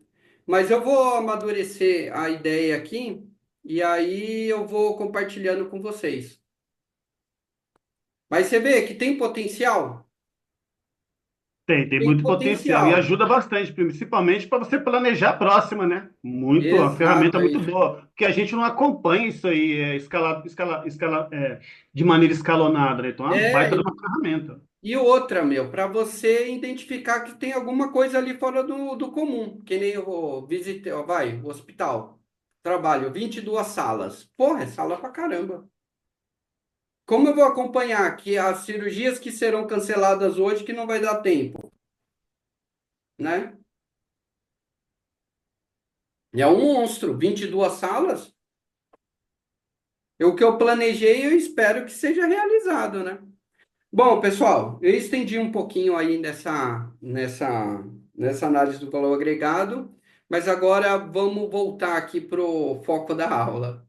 S2: Mas eu vou amadurecer a ideia aqui e aí eu vou compartilhando com vocês. Mas você vê que tem potencial?
S3: Tem
S2: Tem
S3: muito potencial e
S2: potencial.
S3: ajuda bastante, principalmente para você planejar a próxima, né? Muito, uma
S2: Exato,
S3: ferramenta
S2: aí.
S3: muito boa, porque a gente não acompanha isso aí de maneira escalonada, né? Então, é uma baita
S2: É,
S3: de uma ferramenta.
S2: e outra, meu, para você identificar que tem alguma coisa ali fora do comum, que nem eu visitei, ó, vai, o hospital, trabalho, 22 salas. Porra, é sala pra caramba. Como eu vou acompanhar que as cirurgias que serão canceladas hoje que não vai dar tempo, né? É um monstro, 22 salas. O que eu planejei, eu espero que seja realizado, né? Bom, pessoal, eu estendi um pouquinho aí nessa análise do valor agregado, mas agora vamos voltar aqui para o foco da aula.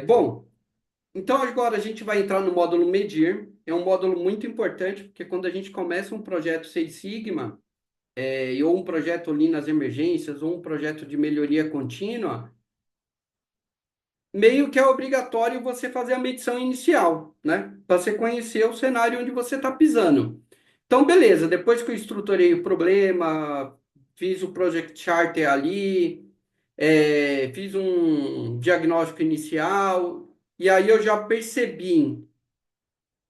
S2: Bom, então agora a gente vai entrar no módulo medir. É um módulo muito importante, porque quando a gente começa um projeto Seis Sigma, ou um projeto Lean nas emergências, ou um projeto de melhoria contínua, meio que é obrigatório você fazer a medição inicial, né? Para você conhecer o cenário onde você está pisando. Então, beleza, depois que eu estruturei o problema, fiz o Project Charter ali, fiz um diagnóstico inicial, e aí eu já percebi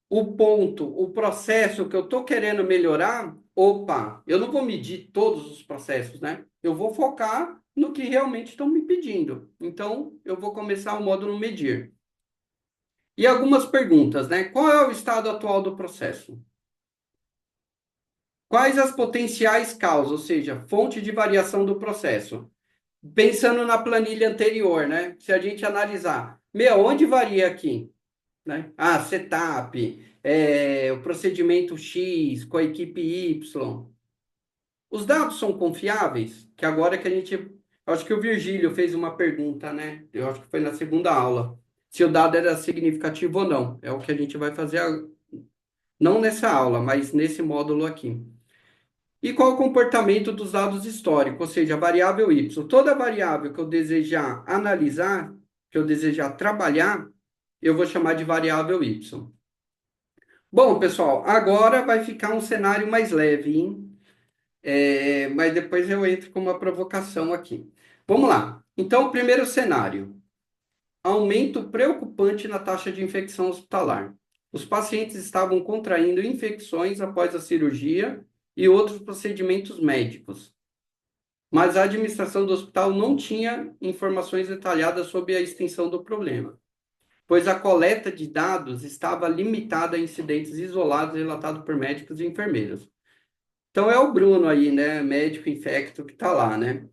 S2: o ponto, o processo que eu estou querendo melhorar. Opa, eu não vou medir todos os processos, né? Eu vou focar no que realmente estão me pedindo. Então, eu vou começar o módulo medir. E algumas perguntas, né? Qual é o estado atual do processo? Quais as potenciais causas, ou seja, fonte de variação do processo? Pensando na planilha anterior, né? Se a gente analisar, onde varia aqui? Né? Ah, setup, o procedimento X com a equipe Y. Os dados são confiáveis? Que agora que a gente. Acho que o Virgílio fez uma pergunta, né? Eu acho que foi na segunda aula. Se o dado era significativo ou não. É o que a gente vai fazer, não nessa aula, mas nesse módulo aqui. E qual o comportamento dos dados históricos? Ou seja, a variável Y. Toda variável que eu desejar analisar, que eu desejar trabalhar, eu vou chamar de variável Y. Bom, pessoal, agora vai ficar um cenário mais leve, hein? Mas depois eu entro com uma provocação aqui. Vamos lá. Então, o primeiro cenário: aumento preocupante na taxa de infecção hospitalar. Os pacientes estavam contraindo infecções após a cirurgia e outros procedimentos médicos, mas a administração do hospital não tinha informações detalhadas sobre a extensão do problema, pois a coleta de dados estava limitada a incidentes isolados relatados por médicos e enfermeiros. Então é o Bruno aí, né, médico infecto que está lá, né?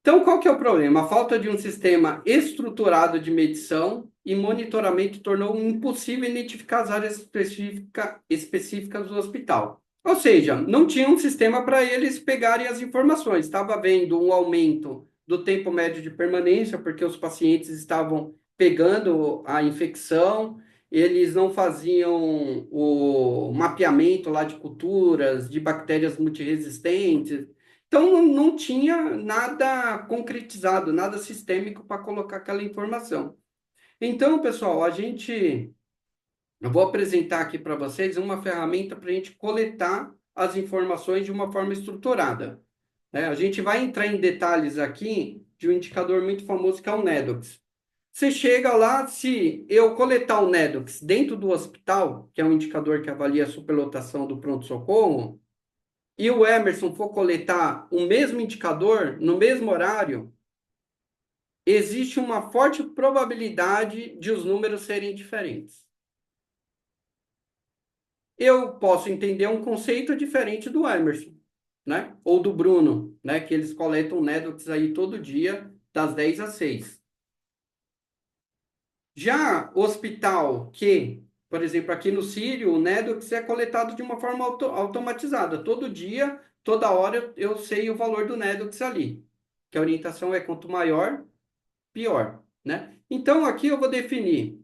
S2: Então, qual que é o problema? A falta de um sistema estruturado de medição e monitoramento tornou impossível identificar as áreas específicas do hospital. Ou seja, não tinha um sistema para eles pegarem as informações. Estava havendo um aumento do tempo médio de permanência, porque os pacientes estavam pegando a infecção, eles não faziam o mapeamento lá de culturas, de bactérias multiresistentes. Então, não tinha nada concretizado, nada sistêmico para colocar aquela informação. Então, pessoal, eu vou apresentar aqui para vocês uma ferramenta para a gente coletar as informações de uma forma estruturada, né? A gente vai entrar em detalhes aqui de um indicador muito famoso que é o NEDOX. Você chega lá, se eu coletar o NEDOX dentro do hospital, que é um indicador que avalia a superlotação do pronto-socorro, e o Emerson for coletar o mesmo indicador no mesmo horário, existe uma forte probabilidade de os números serem diferentes. Eu posso entender um conceito diferente do Emerson, né? Ou do Bruno, né? Que eles coletam NEDOX aí todo dia, das 10 às 6. Já o hospital que, por exemplo, aqui no Sírio, o NEDOX é coletado de uma forma automatizada. Todo dia, toda hora, eu sei o valor do NEDOX ali. Que a orientação é quanto maior, pior, né? Então, aqui eu vou definir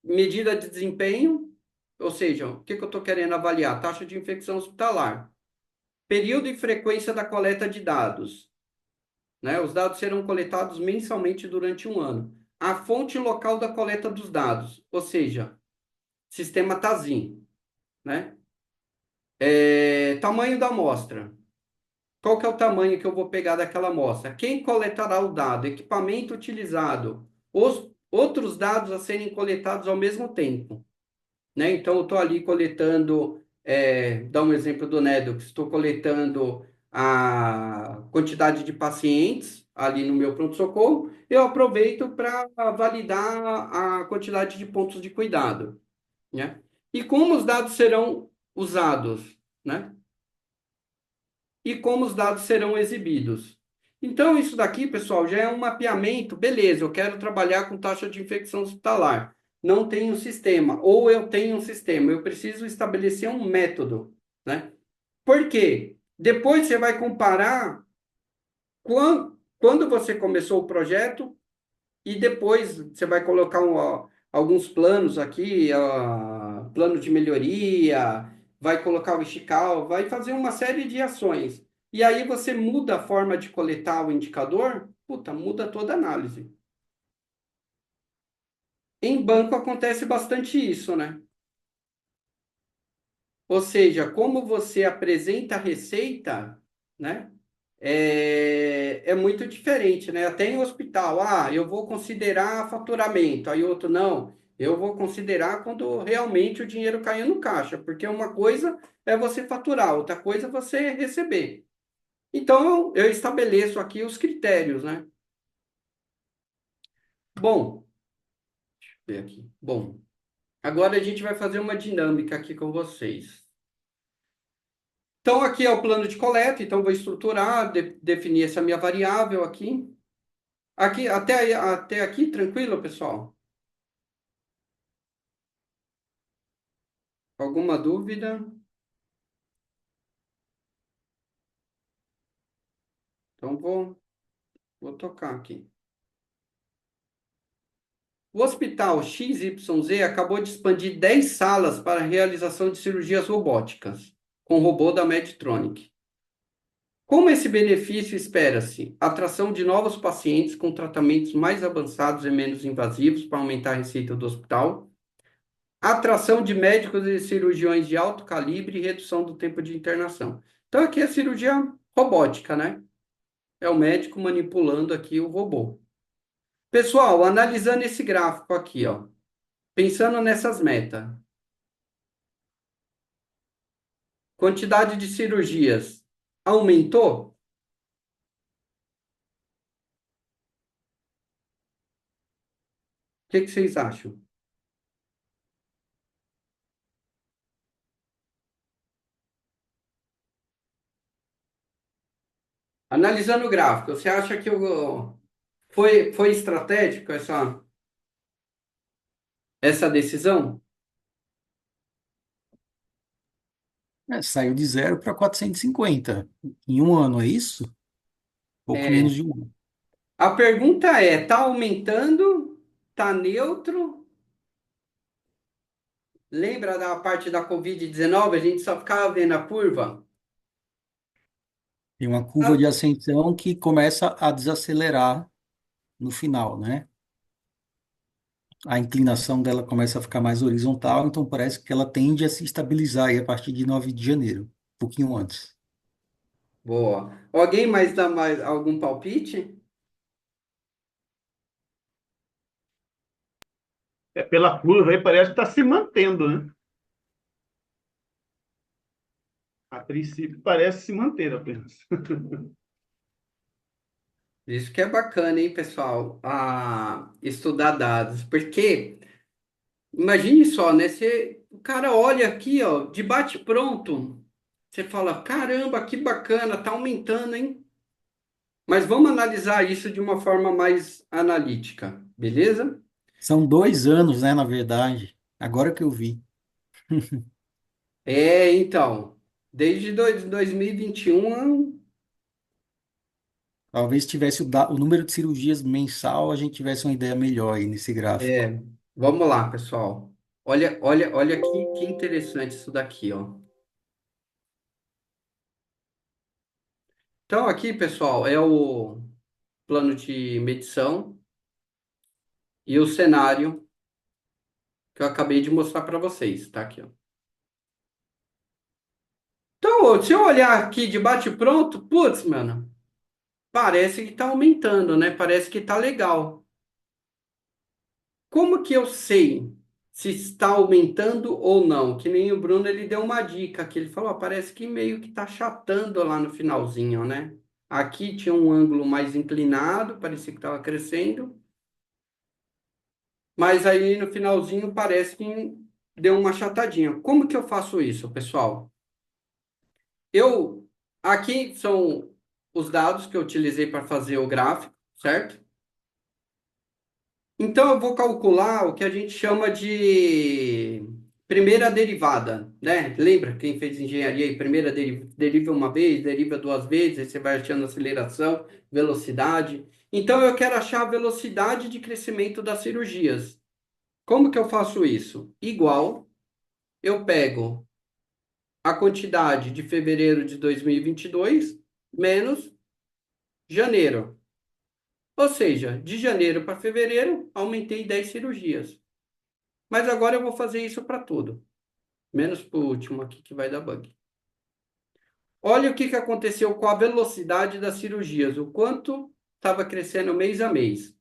S2: medida de desempenho, ou seja, o que eu estou querendo avaliar? Taxa de infecção hospitalar. Período e frequência da coleta de dados, né? Os dados serão coletados mensalmente durante um ano. A fonte local da coleta dos dados, ou seja, sistema TASIN, né? Tamanho da amostra. Qual que é o tamanho que eu vou pegar daquela amostra? Quem coletará o dado? Equipamento utilizado. Os outros dados a serem coletados ao mesmo tempo, né? Então, eu estou ali coletando, dá um exemplo do NEDOX, estou coletando a quantidade de pacientes ali no meu pronto-socorro, eu aproveito para validar a quantidade de pontos de cuidado, né? E como os dados serão usados, né? E como os dados serão exibidos. Então, isso daqui, pessoal, já é um mapeamento. Beleza, eu quero trabalhar com taxa de infecção hospitalar. Não tenho sistema, ou eu tenho um sistema, eu preciso estabelecer um método, né? Por quê? Depois você vai comparar quando você começou o projeto e depois você vai colocar alguns planos aqui, plano de melhoria, vai colocar o estical, vai fazer uma série de ações. E aí você muda a forma de coletar o indicador, puta, muda toda a análise. Em banco acontece bastante isso, né? Ou seja, como você apresenta a receita, né? É muito diferente, né? Até em hospital, eu vou considerar faturamento, aí outro não, eu vou considerar quando realmente o dinheiro caiu no caixa, porque uma coisa é você faturar, outra coisa é você receber. Então, eu estabeleço aqui os critérios, né? Bom, deixa eu ver aqui. Bom, agora a gente vai fazer uma dinâmica aqui com vocês. Então, aqui é o plano de coleta, então vou estruturar, definir essa minha variável aqui. Aqui, até aqui, tranquilo, pessoal? Alguma dúvida? Então, vou tocar aqui. O Hospital XYZ acabou de expandir 10 salas para a realização de cirurgias robóticas, com robô da Medtronic. Como esse benefício espera-se? Atração de novos pacientes com tratamentos mais avançados e menos invasivos para aumentar a receita do hospital. Atração de médicos e cirurgiões de alto calibre e redução do tempo de internação. Então, aqui é cirurgia robótica, né? É o médico manipulando aqui o robô. Pessoal, analisando esse gráfico aqui, ó, pensando nessas metas, quantidade de cirurgias aumentou? O que que vocês acham? Analisando o gráfico, você acha que foi estratégico essa decisão?
S5: Saiu de 0 para 450 em um ano, é isso? Pouco
S2: É,
S5: menos de um ano.
S2: a pergunta é, tá aumentando? Tá neutro? Lembra da parte da Covid-19? A gente só ficava vendo a curva?
S5: Tem uma curva
S2: Ah,
S5: de ascensão que começa a desacelerar no final, né? A inclinação dela começa a ficar mais horizontal, então parece que ela tende a se estabilizar aí a partir de 9 de janeiro, um pouquinho antes.
S2: boa. Alguém mais dá mais algum palpite?
S3: Pela curva aí parece que está se mantendo, né? A princípio parece se manter apenas.
S2: Isso que é bacana, hein, pessoal? Estudar dados. Porque, imagine só, né? O cara olha aqui, ó, de bate-pronto. Você fala, caramba, que bacana, tá aumentando, hein? Mas vamos analisar isso de uma forma mais analítica, beleza?
S5: São 2 anos, né, na verdade. Agora que eu vi.
S2: Então, desde 2021,
S5: Talvez tivesse o número de cirurgias mensal, a gente tivesse uma ideia melhor aí nesse gráfico.
S2: é, vamos lá, pessoal. Olha que interessante isso daqui, ó. Então, aqui, pessoal, é o plano de medição e o cenário que eu acabei de mostrar para vocês, tá aqui, ó. Então, se eu olhar aqui de bate-pronto, putz, mano, parece que tá aumentando, né? Parece que tá legal. Como que eu sei se está aumentando ou não? Que nem o Bruno, ele deu uma dica que ele falou, ó, parece que meio que tá achatando lá no finalzinho, né? Aqui tinha um ângulo mais inclinado, parecia que estava crescendo, mas aí no finalzinho parece que deu uma achatadinha. Como que eu faço isso, pessoal? Aqui são os dados que eu utilizei para fazer o gráfico, certo? Então, eu vou calcular o que a gente chama de primeira derivada, né? Lembra quem fez engenharia e primeira deriva uma vez, deriva duas vezes, aí você vai achando aceleração, velocidade. Então, eu quero achar a velocidade de crescimento das cirurgias. Como que eu faço isso? Igual, eu pego a quantidade de fevereiro de 2022 menos janeiro. Ou seja, de janeiro para fevereiro, aumentei 10 cirurgias. Mas agora eu vou fazer isso para tudo, menos para o último aqui que vai dar bug. Olha o que aconteceu com a velocidade das cirurgias, o quanto estava crescendo mês a mês.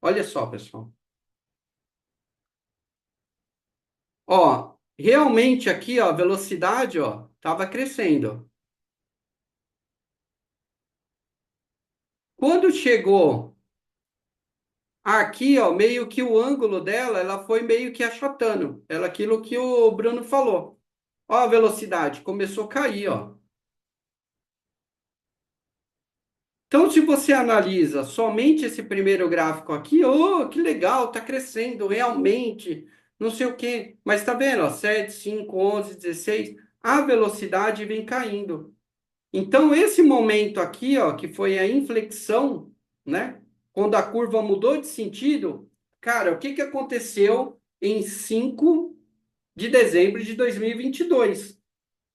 S2: Olha só, pessoal. Ó, realmente aqui, ó, a velocidade, ó, estava crescendo. Quando chegou aqui, ó, meio que o ângulo dela, ela foi meio que achatando. Ela, aquilo que o Bruno falou. Ó, a velocidade começou a cair, ó. Então, se você analisa somente esse primeiro gráfico aqui, oh, que legal, tá crescendo realmente, não sei o quê. Mas tá vendo, ó, 7, 5, 11, 16, a velocidade vem caindo. Então, esse momento aqui, ó, que foi a inflexão, né? Quando a curva mudou de sentido, cara, o que que aconteceu em 5 de dezembro de 2022?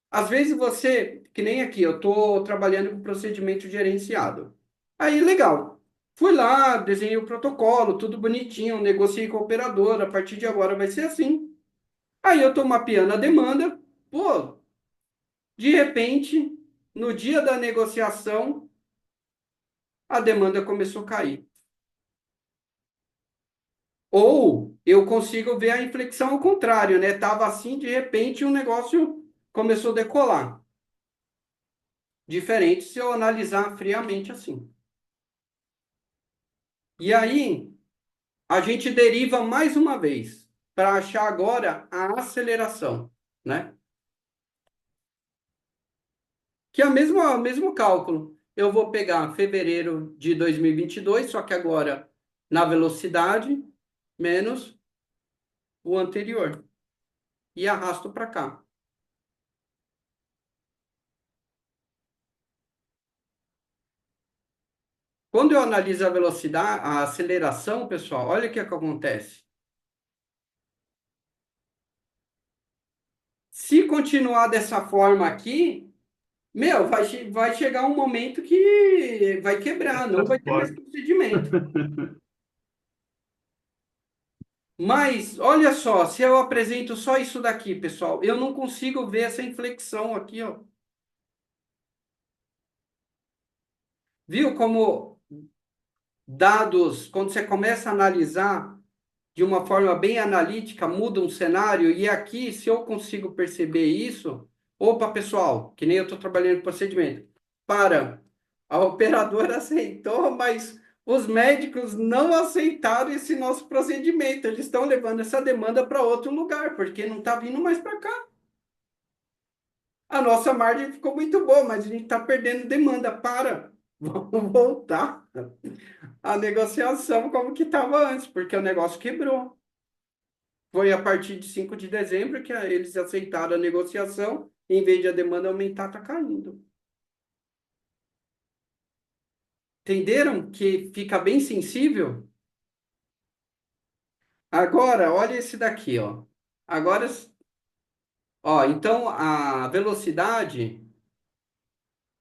S2: Às vezes você, que nem aqui, eu estou trabalhando com procedimento gerenciado. Aí, legal. Fui lá, desenhei o protocolo, tudo bonitinho, negociei com a operadora, a partir de agora vai ser assim. Aí eu estou mapeando a demanda, pô, de repente, no dia da negociação, a demanda começou a cair. Ou eu consigo ver a inflexão ao contrário, né? Tava assim, de repente, o negócio começou a decolar. Diferente se eu analisar friamente assim. E aí, a gente deriva mais uma vez para achar agora a aceleração, né? Que é o mesmo cálculo. Eu vou pegar fevereiro de 2022, só que agora na velocidade, menos o anterior. E arrasto para cá. Quando eu analiso a velocidade, a aceleração, pessoal, olha o que acontece. Se continuar dessa forma aqui, meu, vai chegar um momento que vai quebrar, não vai ter mais
S3: Transporte.
S2: procedimento. Mas, olha só, se eu apresento só isso daqui, pessoal, eu não consigo ver essa inflexão aqui, ó. Viu como dados, quando você começa a analisar de uma forma bem analítica, muda um cenário, e aqui, se eu consigo perceber isso, opa, pessoal, que nem eu estou trabalhando com procedimento, para, a operadora aceitou, mas os médicos não aceitaram esse nosso procedimento, eles estão levando essa demanda para outro lugar, porque não está vindo mais para cá. A nossa margem ficou muito boa, mas a gente está perdendo demanda, para, vamos voltar a negociação como que estava antes, porque o negócio quebrou. Foi a partir de 5 de dezembro que eles aceitaram a negociação, em vez de a demanda aumentar, está caindo. Entenderam que fica bem sensível? Agora, olha esse daqui, ó. Agora, ó, então a velocidade,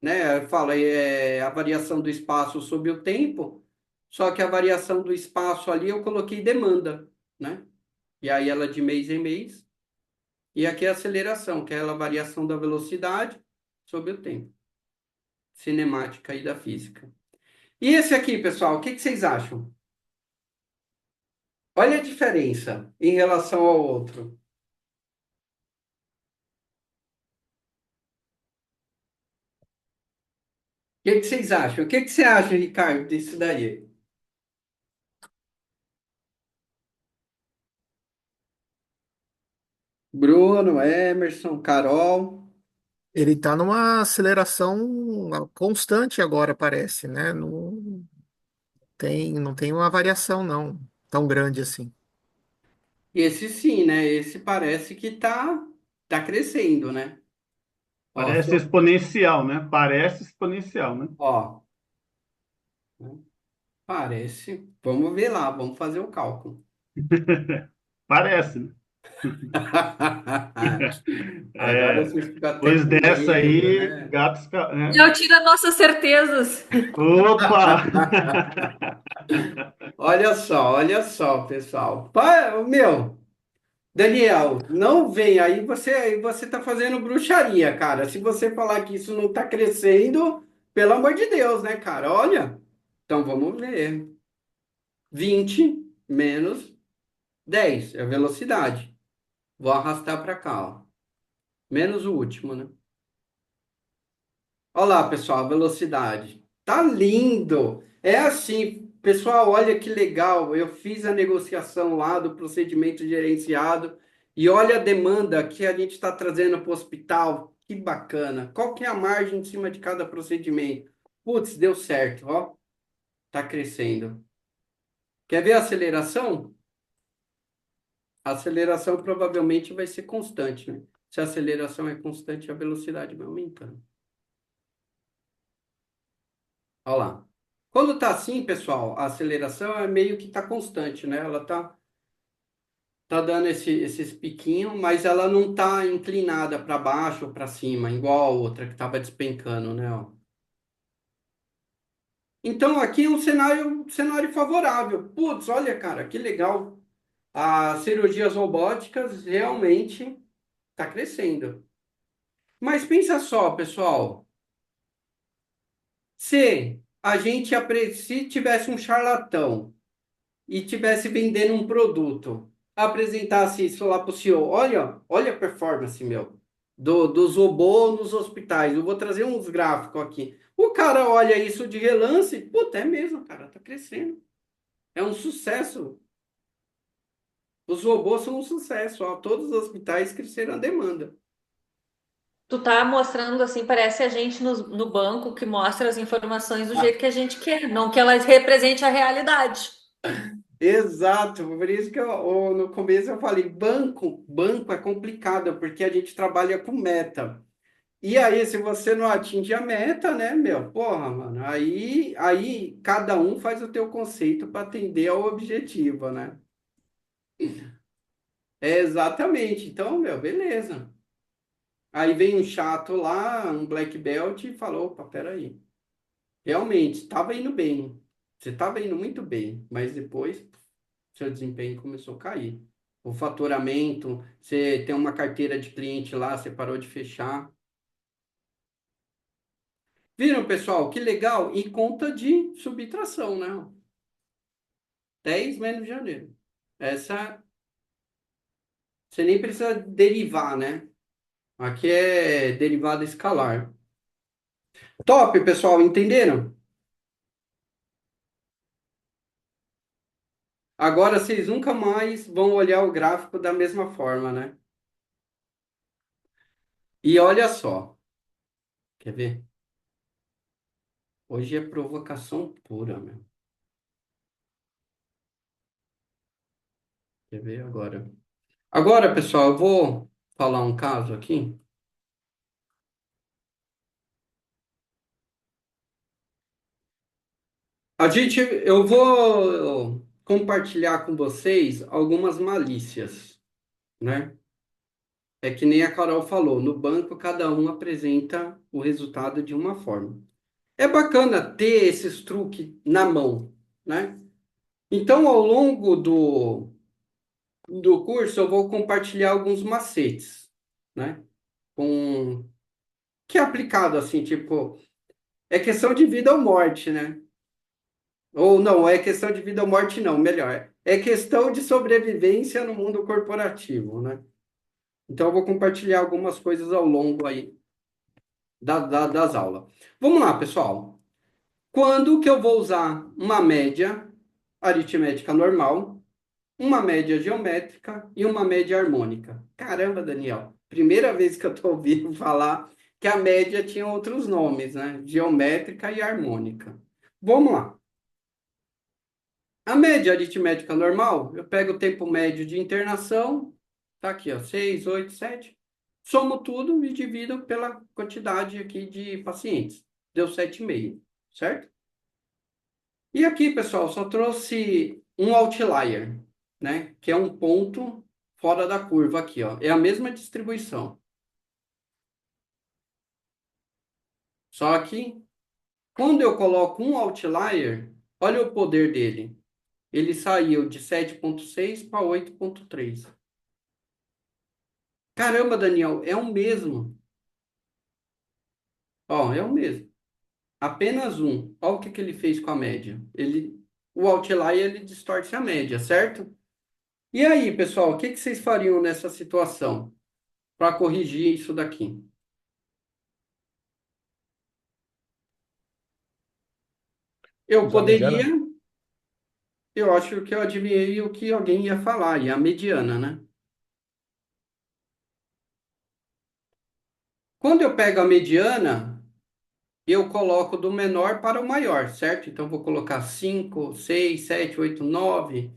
S2: né, eu falo, é a variação do espaço sobre o tempo, só que a variação do espaço ali eu coloquei demanda, né? E aí ela de mês em mês. E aqui é a aceleração, que é a variação da velocidade sobre o tempo. Cinemática e da física. E esse aqui, pessoal, o que que vocês acham? Olha a diferença em relação ao outro. O que que vocês acham? O que que você acha, Ricardo, disso daí? Bruno, Emerson, Carol.
S6: Ele está numa aceleração constante agora, parece, né? Não tem uma variação, não, tão grande assim.
S2: Esse sim, né? Esse parece que tá crescendo, né? Ó,
S3: Parece exponencial, né? Parece exponencial, né?
S2: ó, parece. Vamos ver lá, vamos fazer o cálculo.
S3: Parece, né?
S2: Agora
S3: É,
S2: vocês ficam até
S3: depois
S2: com
S3: dessa
S2: medo,
S3: aí,
S2: né?
S3: gatos, né?
S1: Não tira nossas certezas.
S3: Opa!
S2: Olha só, pessoal. Meu, Daniel, não vem aí você tá fazendo bruxaria, cara. Se você falar que isso não tá crescendo, pelo amor de Deus, né, cara? Olha. Então vamos ver. 20 menos 10 é a velocidade. Vou arrastar para cá, ó. Menos o último, né? Olha lá, pessoal, a velocidade. Tá lindo. É assim, pessoal, olha que legal. Eu fiz a negociação lá do procedimento gerenciado e olha a demanda que a gente está trazendo para o hospital. Que bacana. Qual que é a margem em cima de cada procedimento? Putz, deu certo, ó. Tá crescendo. Quer ver a aceleração? A aceleração provavelmente vai ser constante, né? Se a aceleração é constante, a velocidade vai aumentando. Olha lá. Quando tá assim, pessoal, a aceleração é meio que tá constante, né? Ela tá dando esses piquinhos, mas ela não tá inclinada para baixo ou para cima, igual a outra que tava despencando, né? Ó. Então aqui é um cenário favorável. Putz, olha, cara, que legal. As cirurgias robóticas realmente tá crescendo. Mas pensa só, pessoal, se tivesse um charlatão e tivesse vendendo um produto, apresentasse isso lá para o senhor, olha a performance, meu, dos robôs nos hospitais. Eu vou trazer uns gráficos aqui. O cara olha isso de relance, puta, é mesmo, cara, tá crescendo. É um sucesso. Os robôs são um sucesso, ó. Todos os hospitais cresceram a demanda.
S1: Tu tá mostrando assim, parece a gente no banco que mostra as informações do jeito que a gente quer, não que elas representem a realidade.
S2: Exato, por isso que no começo eu falei, banco é complicado, porque a gente trabalha com meta. E aí, se você não atinge a meta, né, meu, porra, mano, aí cada um faz o teu conceito para atender ao objetivo, né? É exatamente. Então, meu, beleza. Aí vem um chato lá, um black belt, e falou, opa, peraí. Realmente, estava indo bem. Você estava indo muito bem, mas depois seu desempenho começou a cair. O faturamento, você tem uma carteira de cliente lá, você parou de fechar. Viram, pessoal? Que legal. E conta de subtração, né? 10 menos de janeiro. Essa, você nem precisa derivar, né? Aqui é derivada escalar. Top, pessoal, entenderam? Agora vocês nunca mais vão olhar o gráfico da mesma forma, né? E olha só, quer ver? Hoje é provocação pura, meu. Quer ver agora? Agora, pessoal, eu vou falar um caso aqui. Eu vou compartilhar com vocês algumas malícias, né? É que nem a Carol falou, no banco cada um apresenta o resultado de uma forma. É bacana ter esses truques na mão, né? Então, ao longo do curso, eu vou compartilhar alguns macetes, né? Com, que é aplicado assim, tipo, é questão de vida ou morte, né? Ou não, é questão de vida ou morte, não, melhor. É questão de sobrevivência no mundo corporativo, né? Então, eu vou compartilhar algumas coisas ao longo aí das aulas. Vamos lá, pessoal. Quando que eu vou usar uma média aritmética normal, uma média geométrica e uma média harmônica? Caramba, Daniel, primeira vez que eu estou ouvindo falar que a média tinha outros nomes, né? Geométrica e harmônica. Vamos lá. A média aritmética normal, eu pego o tempo médio de internação, tá aqui, ó, 6, 8, 7. Somo tudo e divido pela quantidade aqui de pacientes. Deu 7,5, certo? E aqui, pessoal, só trouxe um outlier, né? Que é um ponto fora da curva aqui, ó. É a mesma distribuição. Só que quando eu coloco um outlier, olha o poder dele. Ele saiu de 7,6 para 8,3. Caramba, Daniel, é o mesmo. Ó, é o mesmo. Apenas um. Olha o que que ele fez com a média. O outlier, ele distorce a média, certo? E aí, pessoal, o que que vocês fariam nessa situação para corrigir isso daqui? Eu
S4: Usar a
S2: poderia,
S4: mediana?
S2: eu acho que eu adivinhei o que alguém ia falar, e a mediana, né? Quando eu pego a mediana, eu coloco do menor para o maior, certo? Então, vou colocar 5, 6, 7, 8, 9,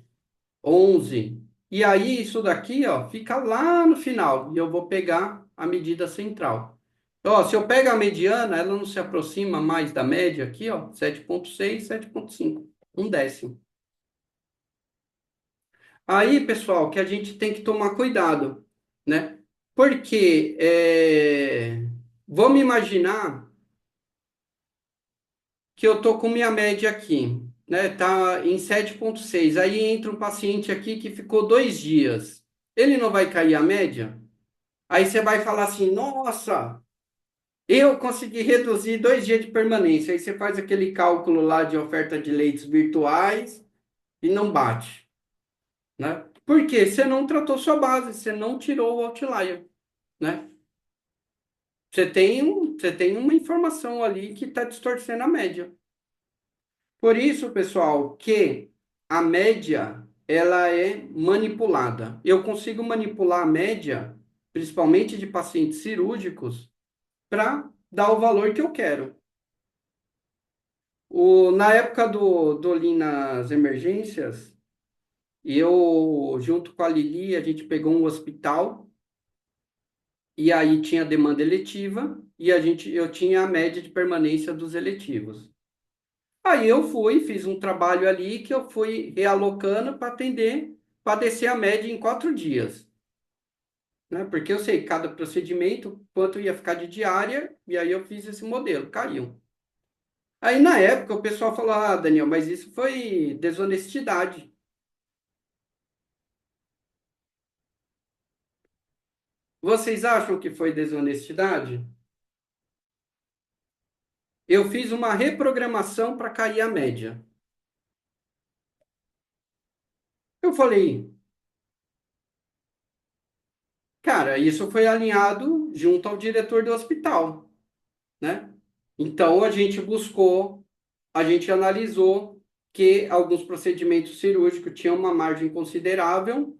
S2: 11. E aí, isso daqui, ó, fica lá no final. E eu vou pegar a medida central. Então, ó, se eu pego a mediana, ela não se aproxima mais da média aqui, ó, 7,6, 7,5. Um décimo. Aí, pessoal, que a gente tem que tomar cuidado, né? Porque, vamos imaginar que eu tô com minha média aqui, né? Tá em 7,6. Aí entra um paciente aqui que ficou 2 dias. Ele não vai cair a média? Aí você vai falar assim, nossa, eu consegui reduzir 2 dias de permanência. Aí você faz aquele cálculo lá de oferta de leitos virtuais e não bate, né? Por quê? Você não tratou sua base, você não tirou o outlier, né? Você tem uma informação ali que está distorcendo a média. Por isso, pessoal, que a média ela é manipulada. Eu consigo manipular a média, principalmente de pacientes cirúrgicos, para dar o valor que eu quero. Na época do Lean nas emergências, eu, junto com a Lili, a gente pegou um hospital e aí tinha demanda eletiva e eu tinha a média de permanência dos eletivos. Aí eu fui, fiz um trabalho ali que eu fui realocando para atender, para descer a média em 4 dias, né? Porque eu sei cada procedimento, quanto ia ficar de diária, e aí eu fiz esse modelo, caiu. Aí na época o pessoal falou, ah, Daniel, mas isso foi desonestidade. Vocês acham que foi desonestidade? Eu fiz uma reprogramação para cair a média. Eu falei, cara, isso foi alinhado junto ao diretor do hospital, né? Então a gente analisou que alguns procedimentos cirúrgicos tinham uma margem considerável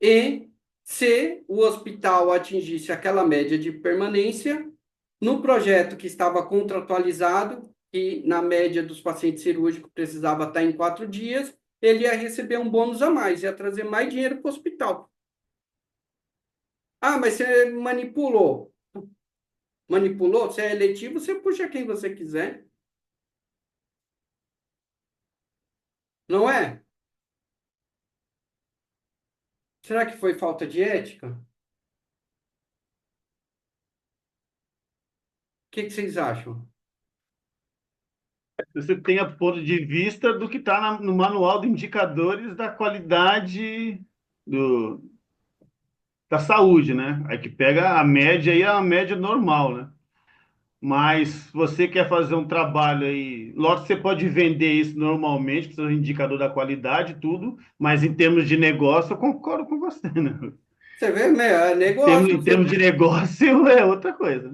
S2: e se o hospital atingisse aquela média de permanência, no projeto que estava contratualizado, que na média dos pacientes cirúrgicos precisava estar em 4 dias, ele ia receber um bônus a mais, ia trazer mais dinheiro para o hospital. Ah, mas você manipulou. Manipulou? Se é eletivo, você puxa quem você quiser. Não é? Será que foi falta de ética? O que vocês acham?
S3: Você tem a ponto de vista do que está no manual de indicadores da qualidade do, da saúde, né? Aí que pega a média e a média normal, né? Mas você quer fazer um trabalho aí, lógico que você pode vender isso normalmente, com o indicador da qualidade e tudo, mas em termos de negócio, eu concordo com você, né?
S2: Você vê, meu, é negócio.
S3: Em termos de negócio, é outra coisa.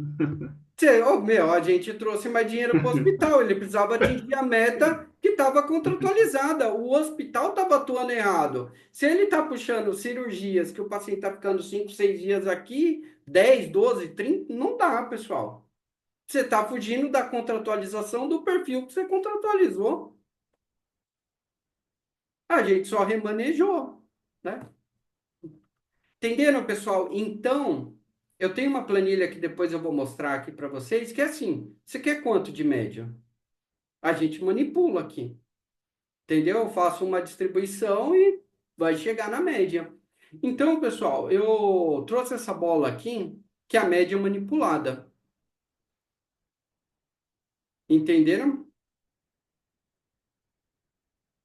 S2: Meu, a gente trouxe mais dinheiro para o hospital. Ele precisava atingir a meta que estava contratualizada. O hospital estava atuando errado. Se ele está puxando cirurgias que o paciente está ficando 5, 6 dias aqui, 10, 12, 30, não dá, pessoal. Você está fugindo da contratualização do perfil que você contratualizou. A gente só remanejou, né? Entenderam, pessoal? Então, eu tenho uma planilha que depois eu vou mostrar aqui para vocês, que é assim, você quer quanto de média? A gente manipula aqui, entendeu? Eu faço uma distribuição e vai chegar na média. Então, pessoal, eu trouxe essa bola aqui, que é a média manipulada. Entenderam?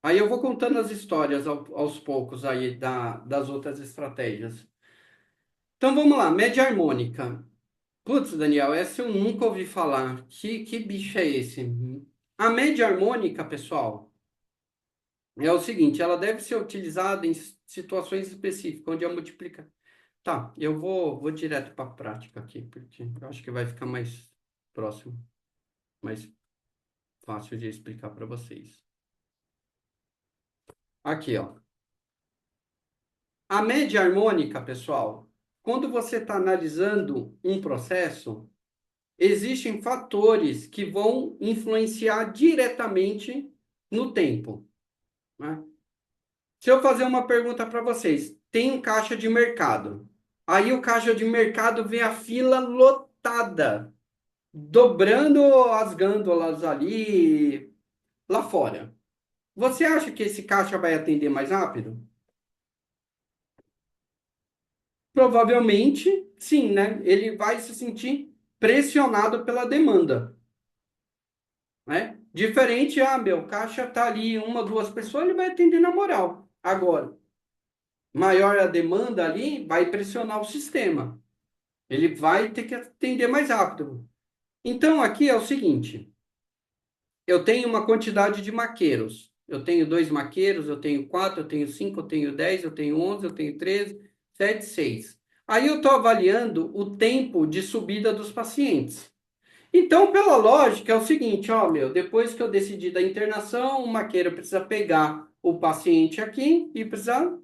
S2: Aí eu vou contando as histórias aos poucos aí das outras estratégias. Então vamos lá, média harmônica. Putz, Daniel, essa eu nunca ouvi falar. Que bicho é esse? A média harmônica, pessoal, é o seguinte, ela deve ser utilizada em situações específicas, onde a multiplica. Tá, eu vou direto para a prática aqui, porque eu acho que vai ficar mais próximo, mais fácil de explicar para vocês. Aqui, ó. A média harmônica, pessoal, quando você está analisando um processo, existem fatores que vão influenciar diretamente no tempo, né? Se eu fazer uma pergunta para vocês, tem um caixa de mercado. Aí o caixa de mercado vê a fila lotada, dobrando as gândolas ali lá fora. Você acha que esse caixa vai atender mais rápido? Provavelmente, sim, né? Ele vai se sentir pressionado pela demanda, né? Diferente, meu caixa tá ali, uma, duas pessoas, ele vai atender na moral. Agora, maior a demanda ali, vai pressionar o sistema. Ele vai ter que atender mais rápido. Então, aqui é o seguinte: eu tenho uma quantidade de maqueiros. Eu tenho 2 maqueiros, eu tenho 4, eu tenho 5, eu tenho 10, eu tenho 11, eu tenho 13, 7, 6. Aí eu estou avaliando o tempo de subida dos pacientes. Então, pela lógica, é o seguinte, ó, depois que eu decidi da internação, o maqueiro precisa pegar o paciente aqui e precisa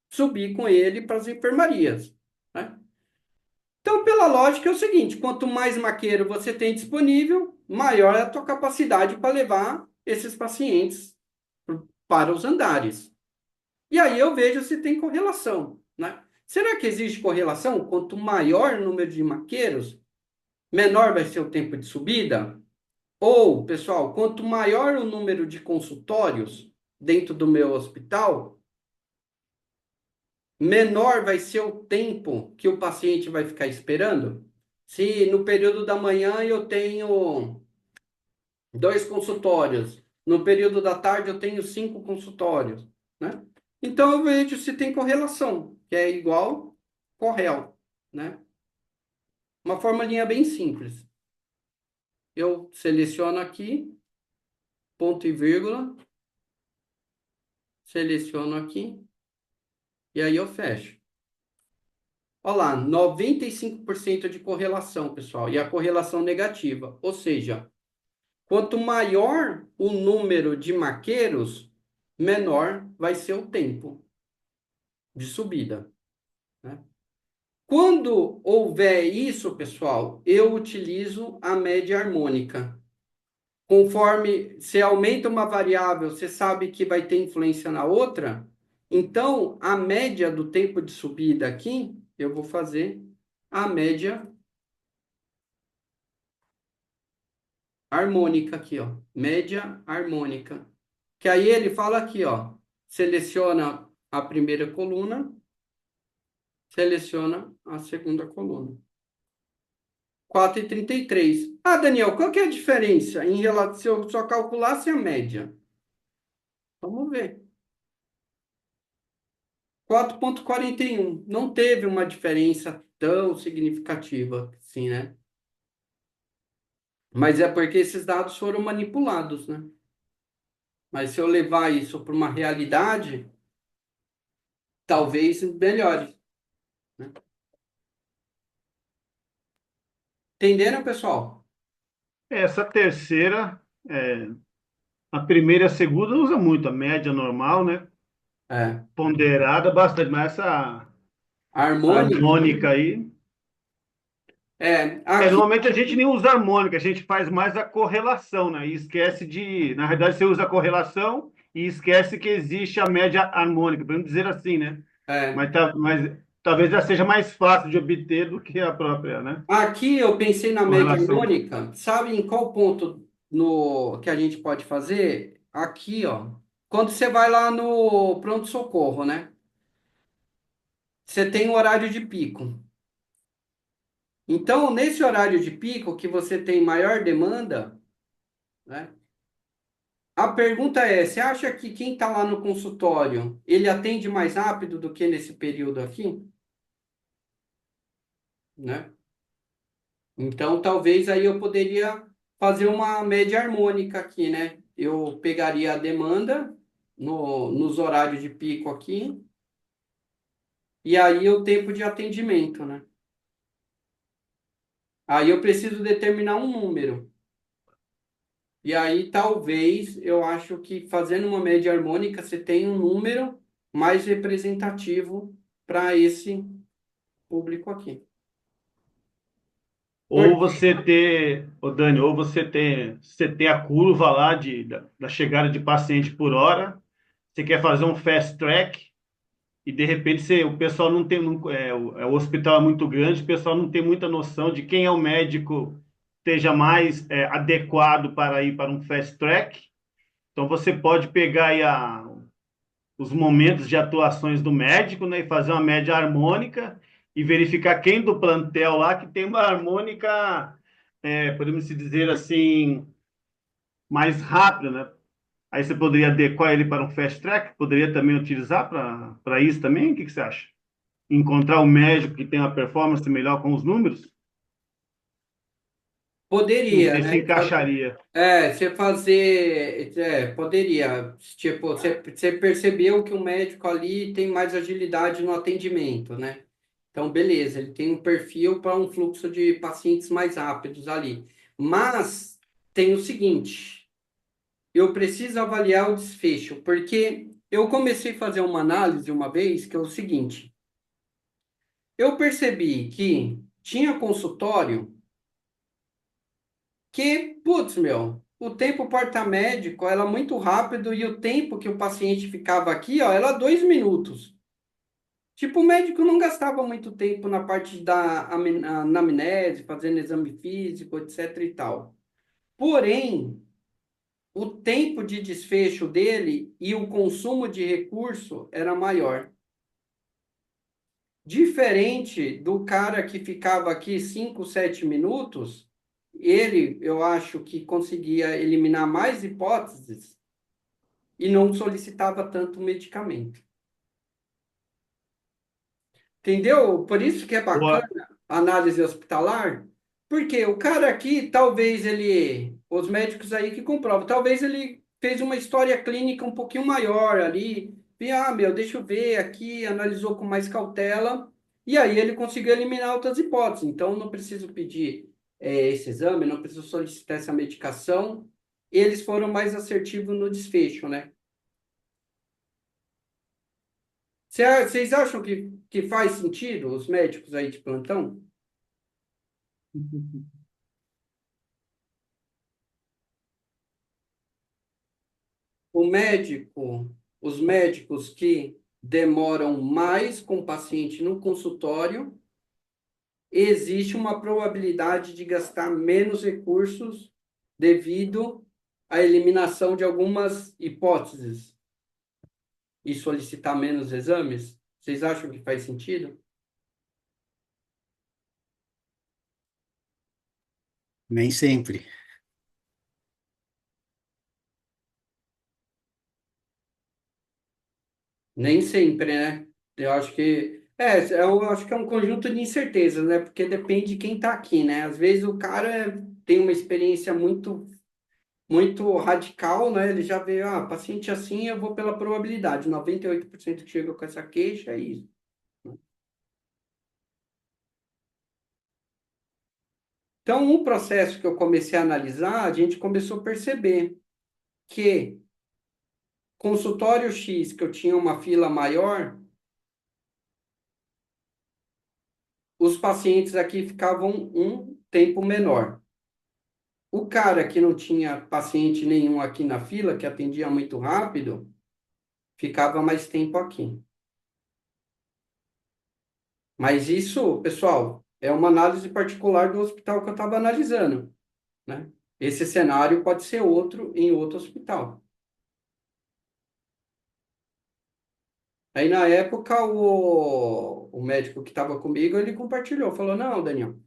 S2: subir com ele para as enfermarias, né? Então, pela lógica, é o seguinte: quanto mais maqueiro você tem disponível, maior é a tua capacidade para levar esses pacientes para os andares. E aí eu vejo se tem correlação, né? Será que existe correlação? Quanto maior o número de maqueiros, menor vai ser o tempo de subida? Ou, pessoal, quanto maior o número de consultórios dentro do meu hospital, menor vai ser o tempo que o paciente vai ficar esperando? Se no período da manhã eu tenho 2 consultórios, no período da tarde eu tenho 5 consultórios, né? Então eu vejo se tem correlação, que é igual correl, né? Uma formulinha bem simples. Eu seleciono aqui, ponto e vírgula, seleciono aqui, e aí eu fecho. Olha lá, 95% de correlação, pessoal, e a correlação negativa. Ou seja, quanto maior o número de maqueiros, menor vai ser o tempo de subida, né? Quando houver isso, pessoal, eu utilizo a média harmônica. Conforme você aumenta uma variável, você sabe que vai ter influência na outra. Então, a média do tempo de subida aqui, eu vou fazer a média harmônica aqui, ó. Média harmônica. Que aí ele fala aqui, ó. Seleciona a primeira coluna, seleciona a segunda coluna. 4,33. Ah, Daniel, qual que é a diferença em relação se eu só calculasse a média? Vamos ver. 4,41. Não teve uma diferença tão significativa assim, né? Mas é porque esses dados foram manipulados, né? Mas se eu levar isso para uma realidade, talvez melhore, né? Entenderam, pessoal?
S3: Essa terceira, a primeira e a segunda usa muito, a média normal, né?
S2: É.
S3: Ponderada bastante, mas essa
S2: Harmônica.
S3: harmônica aí.
S2: Aqui,
S3: Normalmente a gente nem usa harmônica, a gente faz mais a correlação, né? E esquece de. Na verdade, você usa a correlação e esquece que existe a média harmônica, podemos dizer assim, né?
S2: é,
S3: Mas talvez já seja mais fácil de obter do que a própria, né?
S2: aqui eu pensei na média
S3: Correlação.
S2: harmônica. Sabe em qual ponto no que a gente pode fazer? Aqui, ó. Quando você vai lá no pronto-socorro, né? Você tem o horário de pico. Então, nesse horário de pico, que você tem maior demanda, né? A pergunta é, você acha que quem está lá no consultório, ele atende mais rápido do que nesse período aqui? Né? Então, talvez aí eu poderia fazer uma média harmônica aqui, né? Eu pegaria a demanda nos horários de pico aqui, e aí o tempo de atendimento, né? Aí eu preciso determinar um número. E aí, talvez, eu acho que fazendo uma média harmônica, você tem um número mais representativo para esse público aqui.
S3: Ou você ter, ô Dani, ou você ter a curva lá da chegada de paciente por hora, você quer fazer um fast track e de repente o pessoal não tem, o hospital é muito grande, o pessoal não tem muita noção de quem é o médico esteja mais adequado para ir para um fast track. Então você pode pegar aí os momentos de atuações do médico, né, e fazer uma média harmônica e verificar quem do plantel lá que tem uma harmônica, podemos dizer assim, mais rápida, né? Aí você poderia adequar ele para um fast track, poderia também utilizar para isso também? O que você acha? Encontrar o médico que tem uma performance melhor com os números? Não
S2: Poderia,
S3: sei se
S2: né?
S3: encaixaria.
S2: Você fazer, poderia, tipo, você percebeu que o médico ali tem mais agilidade no atendimento, né? Então, beleza, ele tem um perfil para um fluxo de pacientes mais rápidos ali. Mas tem o seguinte, eu preciso avaliar o desfecho, porque eu comecei a fazer uma análise uma vez, que é o seguinte, eu percebi que tinha consultório que, putz, meu, o tempo porta-médico era muito rápido e o tempo que o paciente ficava aqui, ó, era 2 minutos. Tipo, o médico não gastava muito tempo na parte da anamnese, fazendo exame físico, etc e tal. Porém, o tempo de desfecho dele e o consumo de recurso era maior. Diferente do cara que ficava aqui 5, 7 minutos, ele, eu acho que conseguia eliminar mais hipóteses e não solicitava tanto medicamento. Entendeu? Por isso que é bacana
S3: Boa.
S2: a análise hospitalar, porque o cara aqui, talvez ele, os médicos aí que comprovam, talvez ele fez uma história clínica um pouquinho maior ali, e, meu, deixa eu ver aqui, analisou com mais cautela, e aí ele conseguiu eliminar outras hipóteses. Então, não preciso pedir esse exame, não preciso solicitar essa medicação. Eles foram mais assertivos no desfecho, né? Vocês acham que faz sentido os médicos aí de plantão? O médico, os médicos que demoram mais com o paciente no consultório, existe uma probabilidade de gastar menos recursos devido à eliminação de algumas hipóteses e solicitar menos exames? Vocês acham que faz sentido?
S5: Nem sempre.
S2: Nem sempre, né? Eu acho que eu acho que é um conjunto de incertezas, né? Porque depende de quem está aqui, né? Às vezes o cara tem uma experiência muito radical, né? Ele já vê, paciente assim, eu vou pela probabilidade. 98% que chega com essa queixa é isso. Então, um processo que eu comecei a analisar, a gente começou a perceber que consultório X, que eu tinha uma fila maior, os pacientes aqui ficavam um tempo menor. O cara que não tinha paciente nenhum aqui na fila, que atendia muito rápido, ficava mais tempo aqui. Mas isso, pessoal, é uma análise particular do hospital que eu estava analisando, né? Esse cenário pode ser outro em outro hospital. Aí, na época, o médico que estava comigo, ele compartilhou, falou, não, Daniel,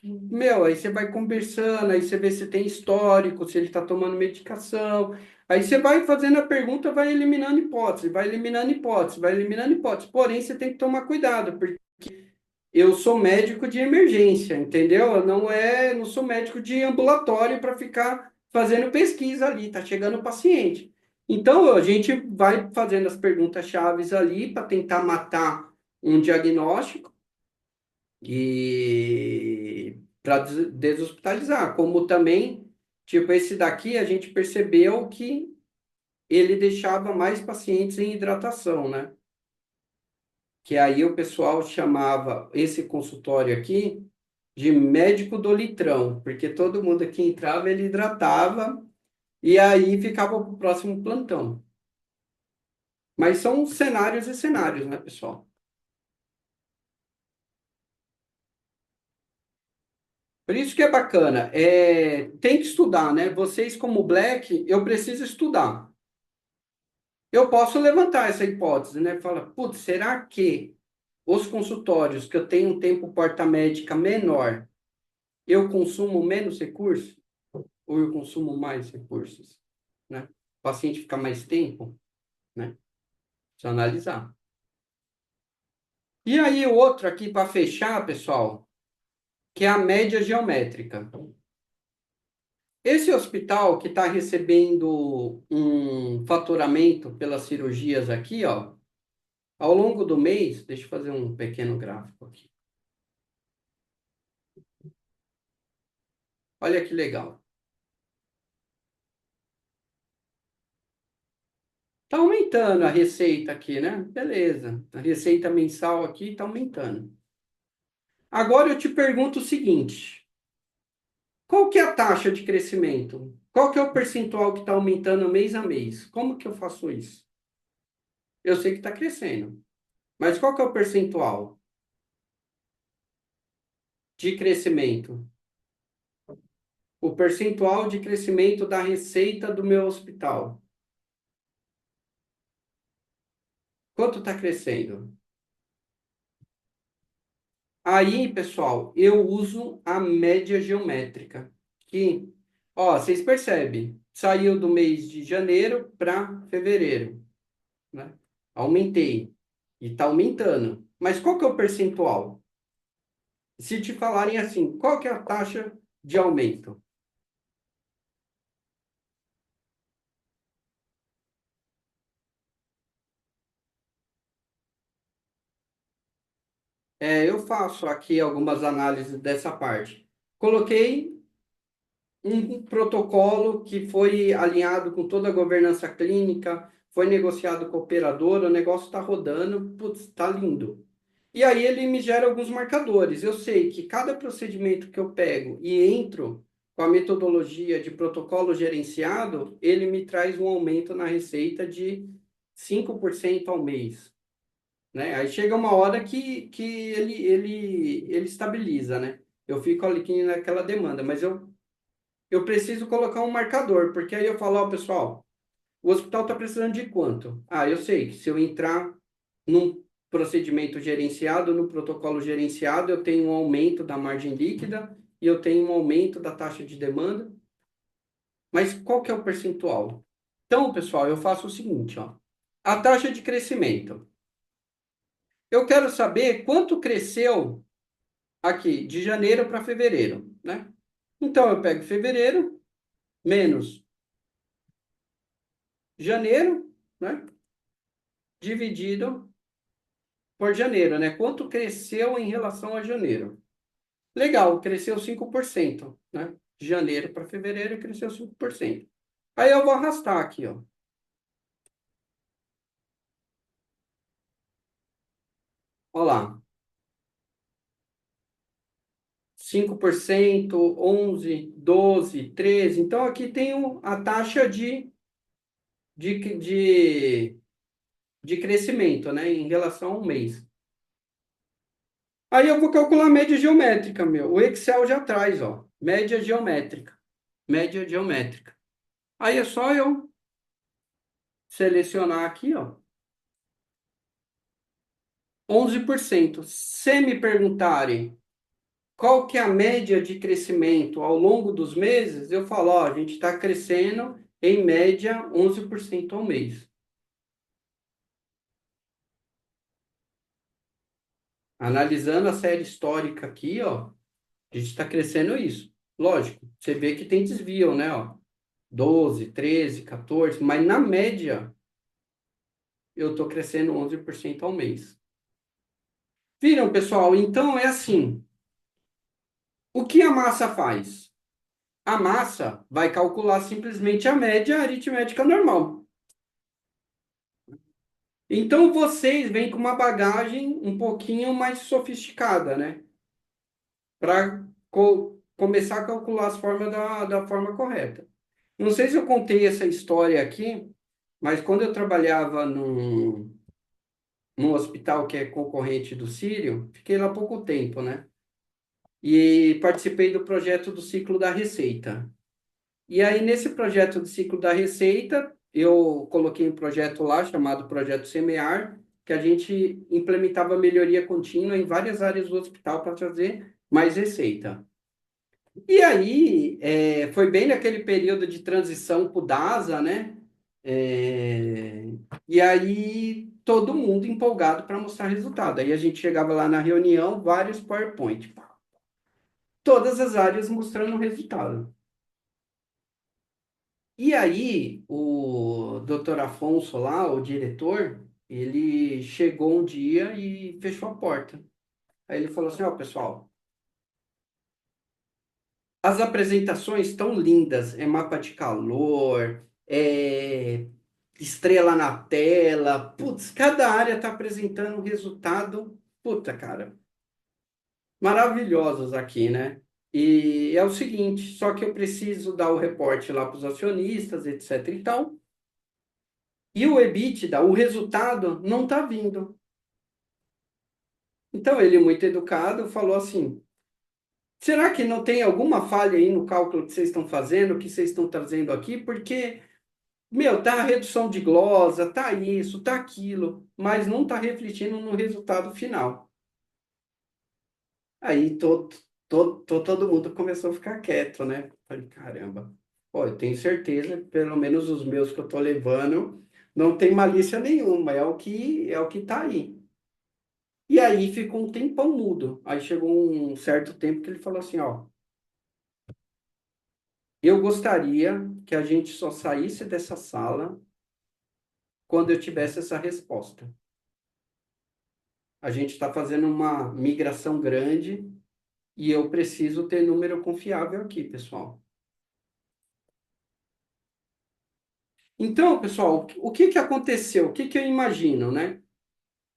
S2: meu, aí você vai conversando, aí você vê se tem histórico, se ele está tomando medicação. Aí você vai fazendo a pergunta, vai eliminando hipótese, vai eliminando hipótese, vai eliminando hipótese. Porém, você tem que tomar cuidado, porque eu sou médico de emergência, entendeu? Eu não sou médico de ambulatório para ficar fazendo pesquisa ali, tá chegando o paciente. Então, a gente vai fazendo as perguntas chaves ali para tentar matar um diagnóstico e para deshospitalizar, como também, Tipo, esse daqui a gente percebeu que ele deixava mais pacientes em hidratação, né? Que aí o pessoal chamava esse consultório aqui de médico do litrão, porque todo mundo que entrava, ele hidratava e aí ficava para o próximo plantão. Mas são cenários e cenários, né, pessoal? Por isso que é bacana. Tem que estudar, né? Vocês, como Black, eu preciso estudar. Eu posso levantar essa hipótese, né? Fala, putz, será que os consultórios que eu tenho um tempo porta médica menor, eu consumo menos recursos? Ou eu consumo mais recursos? Né? O paciente fica mais tempo, né? Precisa analisar. E aí, o outro aqui para fechar, pessoal, que é a média geométrica. Esse hospital que está recebendo um faturamento pelas cirurgias aqui, ó, ao longo do mês, deixa eu fazer um pequeno gráfico aqui. Olha que legal. Está aumentando a receita aqui, né? Beleza. A receita mensal aqui está aumentando. Agora eu te pergunto o seguinte: qual que é a taxa de crescimento? Qual que é o percentual que está aumentando mês a mês? Como que eu faço isso? Eu sei que está crescendo, mas qual que é o percentual de crescimento? O percentual de crescimento da receita do meu hospital. Quanto está crescendo? Aí, pessoal, eu uso a média geométrica, que, ó, vocês percebem, saiu do mês de janeiro para fevereiro, né? Aumentei e está aumentando. Mas qual que é o percentual? Se te falarem assim, qual que é a taxa de aumento? Eu faço aqui algumas análises dessa parte. Coloquei um protocolo que foi alinhado com toda a governança clínica, foi negociado com a operadora, o negócio está rodando, putz, está lindo. E aí ele me gera alguns marcadores. Eu sei que cada procedimento que eu pego e entro com a metodologia de protocolo gerenciado, ele me traz um aumento na receita de 5% ao mês, né? Aí chega uma hora que ele estabiliza, né? Eu fico ali naquela demanda, mas eu preciso colocar um marcador, porque aí eu falo, ó, pessoal, o hospital está precisando de quanto? Ah, eu sei que se eu entrar num procedimento gerenciado, no protocolo gerenciado, eu tenho um aumento da margem líquida e eu tenho um aumento da taxa de demanda. Mas qual que é o percentual? Então, pessoal, eu faço o seguinte, ó. A taxa de crescimento. Eu quero saber quanto cresceu aqui de janeiro para fevereiro, né? Então, eu pego fevereiro menos janeiro, né? Dividido por janeiro, né? Quanto cresceu em relação a janeiro? Legal, cresceu 5%, né? De janeiro para fevereiro cresceu 5%. Aí eu vou arrastar aqui, ó. Olha lá. 5%, 11, 12, 13. Então aqui tem a taxa de, de, de crescimento, né? Em relação ao mês. Aí eu vou calcular a média geométrica, meu. O Excel já traz, ó. Média geométrica. Média geométrica. Aí é só eu selecionar aqui, ó. 11%. Se me perguntarem qual que é a média de crescimento ao longo dos meses, eu falo, ó, a gente está crescendo em média 11% ao mês. Analisando a série histórica aqui, ó, a gente está crescendo isso. Lógico, você vê que tem desvio, né? Ó, 12, 13, 14, mas na média eu estou crescendo 11% ao mês. Viram, pessoal? Então é assim. O que a massa faz? A massa vai calcular simplesmente a média aritmética normal. Então vocês vêm com uma bagagem um pouquinho mais sofisticada, né? Para começar a calcular as formas da forma correta. Não sei se eu contei essa história aqui, mas quando eu trabalhava num hospital que é concorrente do Sírio, fiquei lá há pouco tempo, né? E participei do projeto do ciclo da receita. E aí, nesse projeto do ciclo da receita, eu coloquei um projeto lá chamado Projeto Semear, que a gente implementava melhoria contínua em várias áreas do hospital para trazer mais receita. E aí, foi bem naquele período de transição para o DASA, né? É, e aí, todo mundo empolgado para mostrar resultado. Aí a gente chegava lá na reunião, vários PowerPoint, todas as áreas mostrando resultado. E aí, o doutor Afonso lá, o diretor, ele chegou um dia e fechou a porta. Aí ele falou assim, ó, pessoal, as apresentações estão lindas, é mapa de calor, é estrela na tela, putz, cada área está apresentando um resultado, puta, cara, maravilhosos aqui, né? E é o seguinte, só que eu preciso dar o reporte lá para os acionistas, etc e tal, e o EBITDA, o resultado, não está vindo. Então ele, muito educado, falou assim, será que não tem alguma falha aí no cálculo que vocês estão fazendo, que vocês estão trazendo aqui? Porque meu, tá a redução de glosa, tá isso, tá aquilo, mas não tá refletindo no resultado final. Aí todo mundo começou a ficar quieto, né? Falei, caramba, pô, eu tenho certeza, pelo menos os meus que eu tô levando, não tem malícia nenhuma, é o que tá aí. E aí ficou um tempão mudo. Aí chegou um certo tempo que ele falou assim, ó, eu gostaria que a gente só saísse dessa sala quando eu tivesse essa resposta. A gente está fazendo uma migração grande e eu preciso ter número confiável aqui, pessoal. Então, pessoal, o que que aconteceu? O que que eu imagino, né?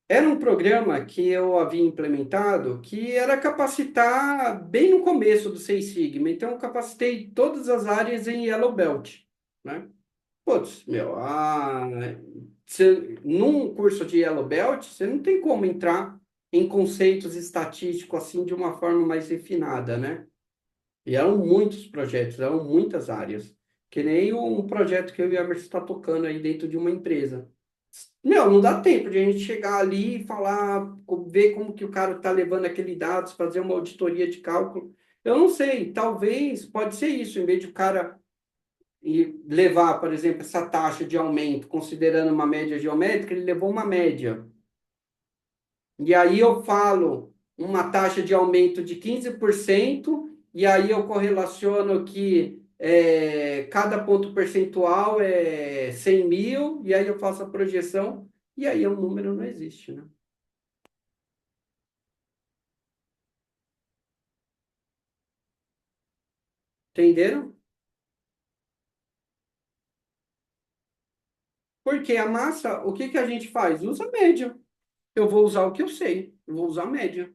S2: Era um programa que eu havia implementado que era capacitar bem no começo do Seis Sigma. Então, eu capacitei todas as áreas em Yellow Belt, né? Putz, meu, num curso de Yellow Belt, você não tem como entrar em conceitos estatísticos assim de uma forma mais refinada, né? E eram muitos projetos, eram muitas áreas. Que nem um projeto que eu e a Emerson está tocando aí dentro de uma empresa. Meu, não dá tempo de a gente chegar ali e falar, ver como que o cara está levando aqueles dados, fazer uma auditoria de cálculo. Eu não sei, talvez pode ser isso, em vez de o cara levar, por exemplo, essa taxa de aumento, considerando uma média geométrica, ele levou uma média. E aí eu falo uma taxa de aumento de 15%, e aí eu correlaciono que cada ponto percentual é 100 mil, e aí eu faço a projeção, e aí o número não existe, né? Entenderam? Porque a massa, o que que a gente faz? Usa média. Eu vou usar o que eu sei, eu vou usar a média,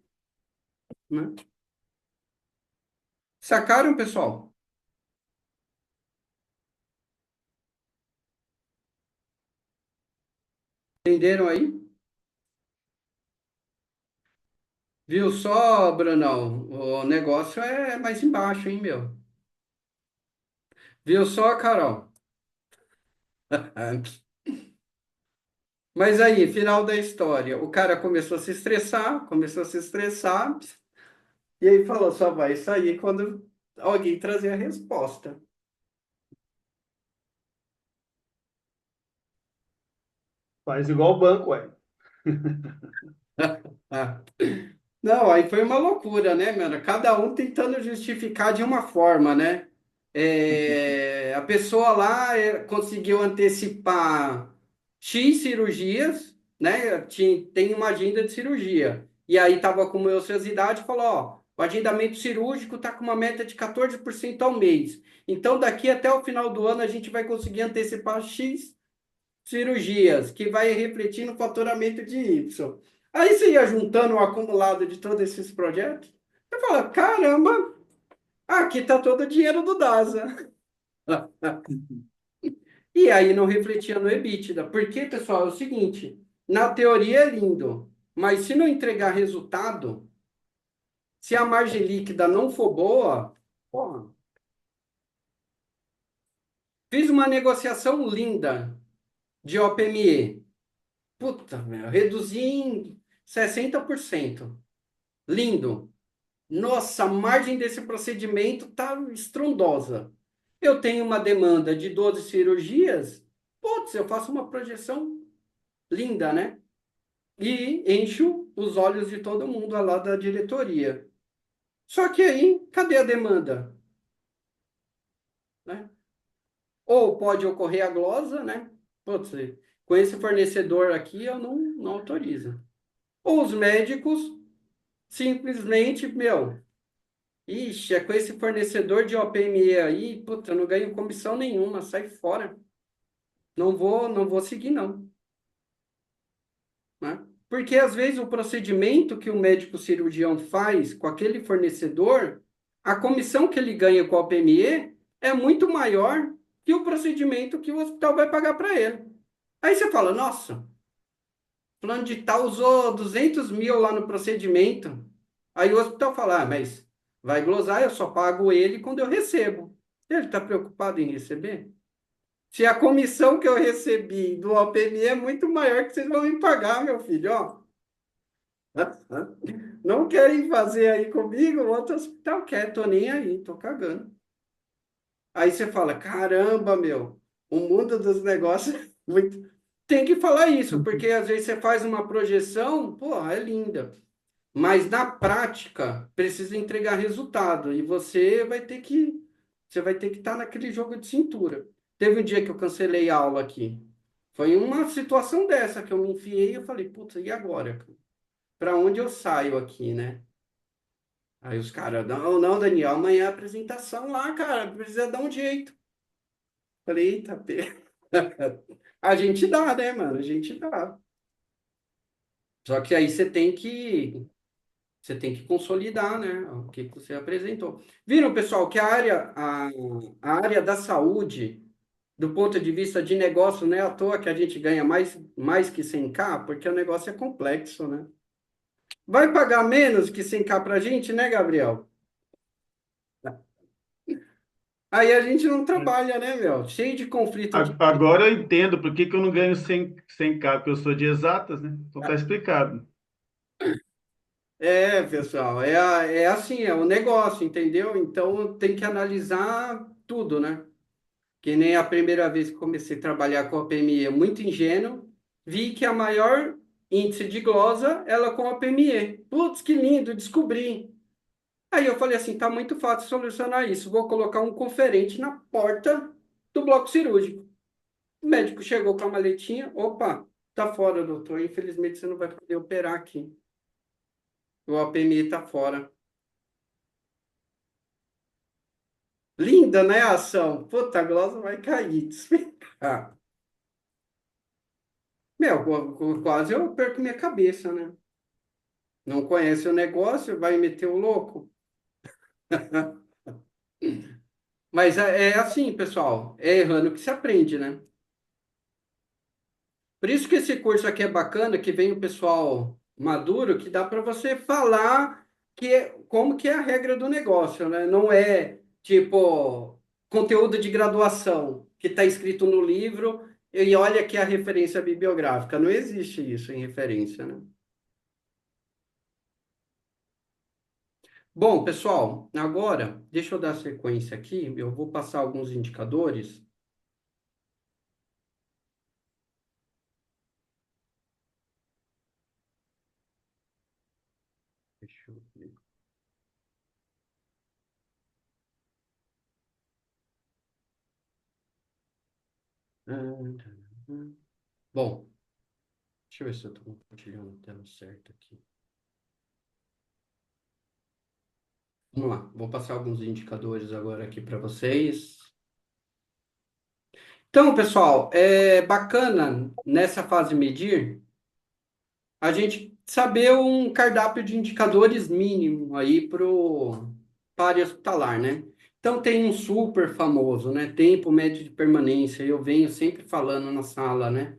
S2: né? Sacaram, pessoal? Entenderam aí? Viu só, Brunão? O negócio é mais embaixo, hein, meu? Viu só, Carol? Mas aí, final da história, o cara começou a se estressar, e aí falou, só vai sair quando alguém trazer a resposta.
S3: Faz igual o banco, ué.
S2: Ah. Não, aí foi uma loucura, né, mano? Cada um tentando justificar de uma forma, né? A pessoa lá conseguiu antecipar X cirurgias, né? Tem uma agenda de cirurgia. E aí tava com ociosidade e falou, ó, O agendamento cirúrgico está com uma meta de 14% ao mês. Então, daqui até o final do ano, a gente vai conseguir antecipar X cirurgias, que vai refletir no faturamento de Y. Aí você ia juntando o acumulado de todos esses projetos, você fala, caramba, aqui está todo o dinheiro do DASA. E aí não refletia no EBITDA. Porque, pessoal, é o seguinte, na teoria é lindo, mas se não entregar resultado, se a margem líquida não for boa, porra, fiz uma negociação linda de OPME. Puta, meu, reduzi em 60%. Lindo. Nossa, a margem desse procedimento tá estrondosa. Eu tenho uma demanda de 12 cirurgias. Putz, eu faço uma projeção linda, né? E encho os olhos de todo mundo lá da diretoria. Só que aí, cadê a demanda? Né? Ou pode ocorrer a glosa, né? Putz, com esse fornecedor aqui eu não autorizo. Ou os médicos simplesmente, meu, ixi, é com esse fornecedor de OPME aí, puta, eu não ganho comissão nenhuma, sai fora. Não vou seguir, não. Né? Porque às vezes o procedimento que o médico cirurgião faz com aquele fornecedor, a comissão que ele ganha com a OPME é muito maior que o procedimento que o hospital vai pagar para ele. Aí você fala, nossa, fulano de tal usou 200 mil lá no procedimento. Aí o hospital fala, mas vai glosar, eu só pago ele quando eu recebo. Ele está preocupado em receber? Se a comissão que eu recebi do OPMI é muito maior que vocês vão me pagar, meu filho, ó. Não querem fazer aí comigo? O outro hospital quer, tô nem aí, tô cagando. Aí você fala, caramba, meu, o mundo dos negócios é muito... Tem que falar isso, porque às vezes você faz uma projeção, pô, é linda. Mas na prática, precisa entregar resultado. E você vai ter que estar naquele jogo de cintura. Teve um dia que eu cancelei a aula aqui. Foi uma situação dessa que eu me enfiei e eu falei, puta, e agora? Para onde eu saio aqui, né? Aí os caras, não, não, Daniel, amanhã é a apresentação lá, cara, precisa dar um jeito. Falei, eita, a gente dá, né, mano? A gente dá. Só que aí você tem que consolidar, né, o que você apresentou. Viram, pessoal, que a área da saúde, do ponto de vista de negócio, não é à toa que a gente ganha mais que 100K, porque o negócio é complexo, né? Vai pagar menos que 100K para a gente, né, Gabriel? Aí a gente não trabalha, né, meu? Cheio de conflito de...
S3: Agora eu entendo por que que eu não ganho 100K, porque eu sou de exatas, né? Então tá explicado.
S2: É, pessoal, é assim, é o negócio, entendeu? Então tem que analisar tudo, né? Que nem a primeira vez que comecei a trabalhar com a PME, muito ingênuo, vi que a maior índice de glosa ela com a PME. Putz, que lindo, descobri. Aí eu falei assim, tá muito fácil solucionar isso. Vou colocar um conferente na porta do bloco cirúrgico. O médico chegou com a maletinha, opa, tá fora, doutor. Infelizmente você não vai poder operar aqui. O APME tá fora. Linda, né, a ação? Puta, a glosa vai cair, despencar. Meu, quase eu perco minha cabeça, né? Não conhece o negócio, vai meter o louco. Mas é assim, pessoal, é errando que se aprende, né? Por isso que esse curso aqui é bacana, que vem o pessoal maduro, que dá para você falar como que é a regra do negócio, né? Não é tipo conteúdo de graduação que está escrito no livro e olha aqui a referência bibliográfica. Não existe isso em referência, né? Bom, pessoal, agora deixa eu dar sequência aqui. Eu vou passar alguns indicadores. Deixa eu ver. Bom, deixa eu ver se eu estou compartilhando a tela certa aqui. Vamos lá, vou passar alguns indicadores agora aqui para vocês. Então, pessoal, é bacana nessa fase medir a gente saber um cardápio de indicadores mínimo aí para a área hospitalar, né? Então, tem um super famoso, né? Tempo médio de permanência. Eu venho sempre falando na sala, né?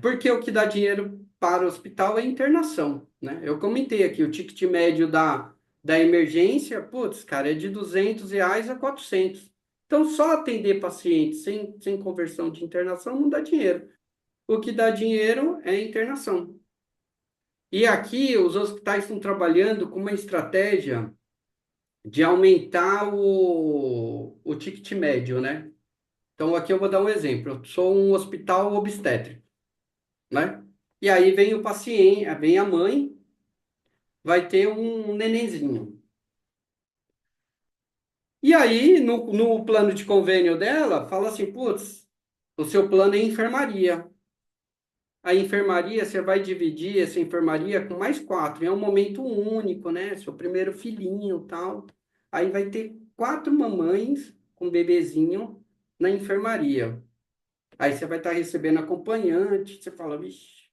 S2: Porque o que dá dinheiro para o hospital é internação, né? Eu comentei aqui, o ticket médio da emergência, putz, cara, é de R$ 200 a 400. Então, só atender pacientes sem conversão de internação não dá dinheiro. O que dá dinheiro é internação. E aqui os hospitais estão trabalhando com uma estratégia de aumentar o ticket médio, né? Então, aqui eu vou dar um exemplo. Eu sou um hospital obstétrico, né? E aí vem o paciente, vem a mãe, vai ter um nenenzinho. E aí, no plano de convênio dela, fala assim, putz, o seu plano é enfermaria. A enfermaria, você vai dividir essa enfermaria com mais quatro. É um momento único, né? Seu primeiro filhinho, tal. Aí vai ter 4 mamães com bebezinho na enfermaria. Aí você vai estar recebendo acompanhante. Você fala, vixe.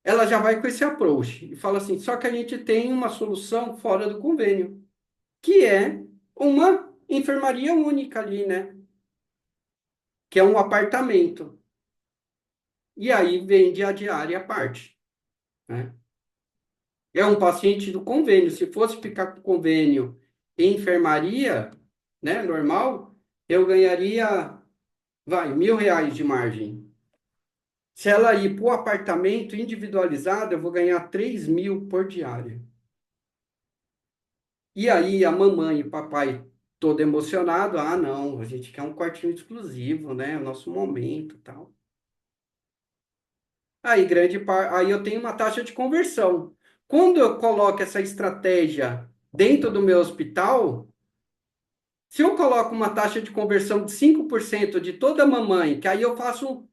S2: Ela já vai com esse approach e fala assim: só que a gente tem uma solução fora do convênio, que é uma enfermaria única ali, né? Que é um apartamento. E aí vende a diária à parte, né? É um paciente do convênio. Se fosse ficar com convênio em enfermaria, né, normal, eu ganharia, vai, R$ 1.000 de margem. Se ela ir para o apartamento individualizado, eu vou ganhar 3.000 por diária. E aí a mamãe e o papai todo emocionado, ah, não, a gente quer um quartinho exclusivo, né, o nosso momento, e tal. Aí eu tenho uma taxa de conversão. Quando eu coloco essa estratégia dentro do meu hospital, se eu coloco uma taxa de conversão de 5% de toda mamãe, que aí eu faço